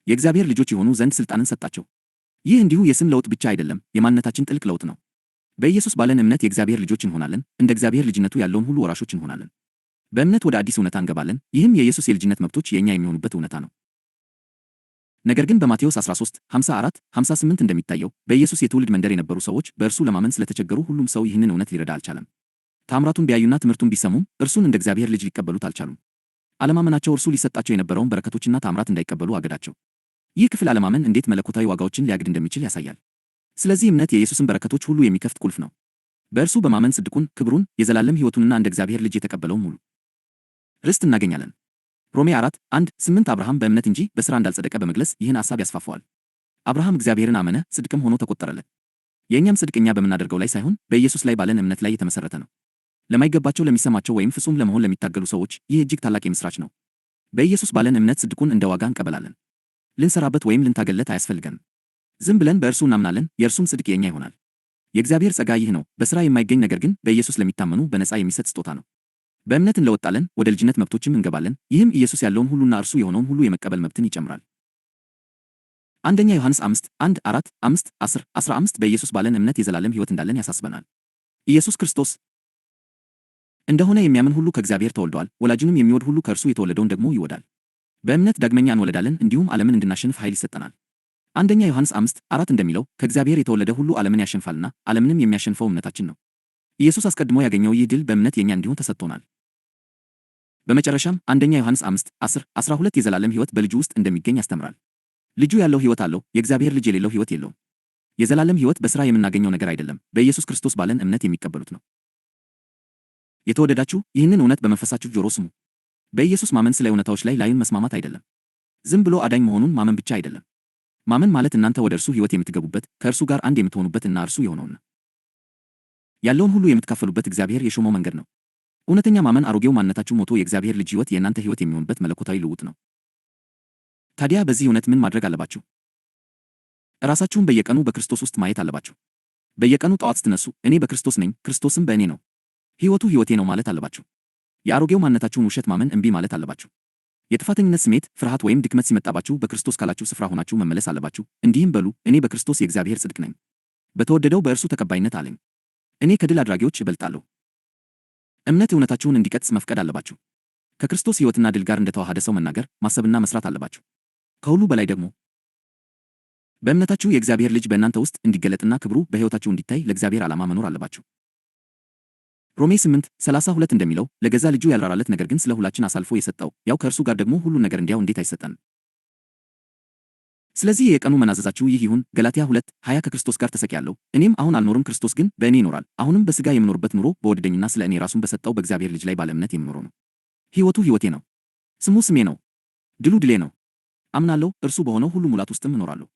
S1: የእግዚአብሔር ልጆች የሆኑ ዘንድ ሥልጣንን ሰጣቸው። ይህ እንዲሁ የስም ለውጥ ብቻ አይደለም፣ የማንነታችን ጥልቅ ለውጥ ነው። በኢየሱስ ባለን እምነት የእግዚአብሔር ልጆች እንሆናለን፣ እንደ እግዚአብሔር ልጅነቱ ያለውን ሁሉ ወራሾች እንሆናለን። በእምነት ወደ አዲስ እውነታ እንገባለን። ይህም የኢየሱስ የልጅነት መብቶች የእኛ የሚሆኑበት እውነታ ነው። ነገር ግን በማቴዎስ 13:54-58 እንደሚታየው በኢየሱስ የትውልድ መንደር የነበሩ ሰዎች በእርሱ ለማመን ስለተቸገሩ ሁሉም ሰው ይህንን እውነት ሊረዳ አልቻለም። ታምራቱን ቢያዩና ትምህርቱን ቢሰሙም እርሱን እንደ እግዚአብሔር ልጅ ሊቀበሉት አልቻሉም። አለማመናቸው እርሱ ሊሰጣቸው የነበረውን በረከቶችና ታምራት እንዳይቀበሉ አገዳቸው። ይህ ክፍል አለማመን እንዴት መለኮታዊ ዋጋዎችን ሊያግድ እንደሚችል ያሳያል። ስለዚህ እምነት የኢየሱስን በረከቶች ሁሉ የሚከፍት ቁልፍ ነው። በእርሱ በማመን ጽድቁን፣ ክብሩን፣ የዘላለም ሕይወቱንና እንደ እግዚአብሔር ልጅ የተቀበለውን ሙሉ ርስት እናገኛለን። ሮሜ 4:1-8 አብርሃም በእምነት እንጂ በሥራ እንዳልጸደቀ በመግለጽ ይህን ሐሳብ ያስፋፈዋል። አብርሃም እግዚአብሔርን አመነ፣ ጽድቅም ሆኖ ተቆጠረለት። የእኛም ጽድቅ እኛ በምናደርገው ላይ ሳይሆን በኢየሱስ ላይ ባለን እምነት ላይ የተመሠረተ ነው። ለማይገባቸው ለሚሰማቸው ወይም ፍጹም ለመሆን ለሚታገሉ ሰዎች ይህ እጅግ ታላቅ የምሥራች ነው። በኢየሱስ ባለን እምነት ጽድቁን እንደ ዋጋ እንቀበላለን። ልንሰራበት ወይም ልንታገለት አያስፈልገንም። ዝም ብለን በእርሱ እናምናለን፣ የእርሱም ጽድቅ የእኛ ይሆናል። የእግዚአብሔር ጸጋ ይህ ነው፣ በሥራ የማይገኝ ነገር ግን በኢየሱስ ለሚታመኑ በነፃ የሚሰጥ ስጦታ ነው። በእምነት እንለወጣለን፣ ወደ ልጅነት መብቶችም እንገባለን። ይህም ኢየሱስ ያለውን ሁሉና እርሱ የሆነውን ሁሉ የመቀበል መብትን ይጨምራል። አንደኛ ዮሐንስ 5:1-4-5-10-15 በኢየሱስ ባለን እምነት የዘላለም ሕይወት እንዳለን ያሳስበናል። ኢየሱስ ክርስቶስ እንደሆነ የሚያምን ሁሉ ከእግዚአብሔር ተወልዷል፣ ወላጁንም የሚወድ ሁሉ ከእርሱ የተወለደውን ደግሞ ይወዳል። በእምነት ዳግመኛ እንወለዳለን፣ እንዲሁም ዓለምን እንድናሸንፍ ኃይል ይሰጠናል። አንደኛ ዮሐንስ 5:4 እንደሚለው ከእግዚአብሔር የተወለደ ሁሉ ዓለምን ያሸንፋልና ዓለምንም የሚያሸንፈው እምነታችን ነው። ኢየሱስ አስቀድሞ ያገኘው ይህ ድል በእምነት የኛ እንዲሆን ተሰጥቶናል። በመጨረሻም አንደኛ ዮሐንስ 5:10-12 የዘላለም ሕይወት በልጁ ውስጥ እንደሚገኝ ያስተምራል። ልጁ ያለው ሕይወት አለው፣ የእግዚአብሔር ልጅ የሌለው ሕይወት የለውም። የዘላለም ሕይወት በሥራ የምናገኘው ነገር አይደለም፣ በኢየሱስ ክርስቶስ ባለን እምነት የሚቀበሉት ነው። የተወደዳችሁ ይህንን እውነት በመንፈሳችሁ ጆሮ ስሙ። በኢየሱስ ማመን ስለ እውነታዎች ላይ ላይን መስማማት አይደለም። ዝም ብሎ አዳኝ መሆኑን ማመን ብቻ አይደለም። ማመን ማለት እናንተ ወደ እርሱ ሕይወት የምትገቡበት፣ ከእርሱ ጋር አንድ የምትሆኑበት እና እርሱ የሆነውን ያለውን ሁሉ የምትካፈሉበት እግዚአብሔር የሾመው መንገድ ነው። እውነተኛ ማመን አሮጌው ማንነታችሁ ሞቶ የእግዚአብሔር ልጅ ሕይወት የእናንተ ሕይወት የሚሆንበት መለኮታዊ ልውጥ ነው። ታዲያ በዚህ እውነት ምን ማድረግ አለባችሁ? ራሳችሁን በየቀኑ በክርስቶስ ውስጥ ማየት አለባችሁ። በየቀኑ ጠዋት ስትነሱ እኔ በክርስቶስ ነኝ፣ ክርስቶስም በእኔ ነው፣ ሕይወቱ ሕይወቴ ነው ማለት አለባችሁ። የአሮጌው ማንነታችሁን ውሸት ማመን እምቢ ማለት አለባችሁ። የጥፋተኝነት ስሜት፣ ፍርሃት ወይም ድክመት ሲመጣባችሁ በክርስቶስ ካላችሁ ስፍራ ሆናችሁ መመለስ አለባችሁ። እንዲህም በሉ፣ እኔ በክርስቶስ የእግዚአብሔር ጽድቅ ነኝ፣ በተወደደው በእርሱ ተቀባይነት አለኝ፣ እኔ ከድል አድራጊዎች እበልጣለሁ። እምነት እውነታችሁን እንዲቀጥስ መፍቀድ አለባችሁ። ከክርስቶስ ሕይወትና ድል ጋር እንደተዋሃደ ሰው መናገር፣ ማሰብና መስራት አለባችሁ። ከሁሉ በላይ ደግሞ በእምነታችሁ የእግዚአብሔር ልጅ በእናንተ ውስጥ እንዲገለጥና ክብሩ በሕይወታችሁ እንዲታይ ለእግዚአብሔር ዓላማ መኖር አለባችሁ። ሮሜ 8:32 እንደሚለው ለገዛ ልጁ ያልራራለት ነገር ግን ስለ ሁላችን አሳልፎ የሰጠው ያው ከእርሱ ጋር ደግሞ ሁሉን ነገር እንዲያው እንዴት አይሰጠንም? ስለዚህ የቀኑ መናዘዛችሁ ይህ ይሁን። ገላትያ 2:20 ከክርስቶስ ጋር ተሰቅያለሁ፣ እኔም አሁን አልኖርም፣ ክርስቶስ ግን በእኔ ይኖራል። አሁንም በሥጋ የምኖርበት ኑሮ በወደደኝና ስለ እኔ ራሱን በሰጠው በእግዚአብሔር ልጅ ላይ ባለ እምነት የምኖረው ነው። ሕይወቱ ሕይወቴ ነው፣ ስሙ ስሜ ነው፣ ድሉ ድሌ ነው። አምናለሁ፣ እርሱ በሆነው ሁሉ ሙላት ውስጥም እኖራለሁ።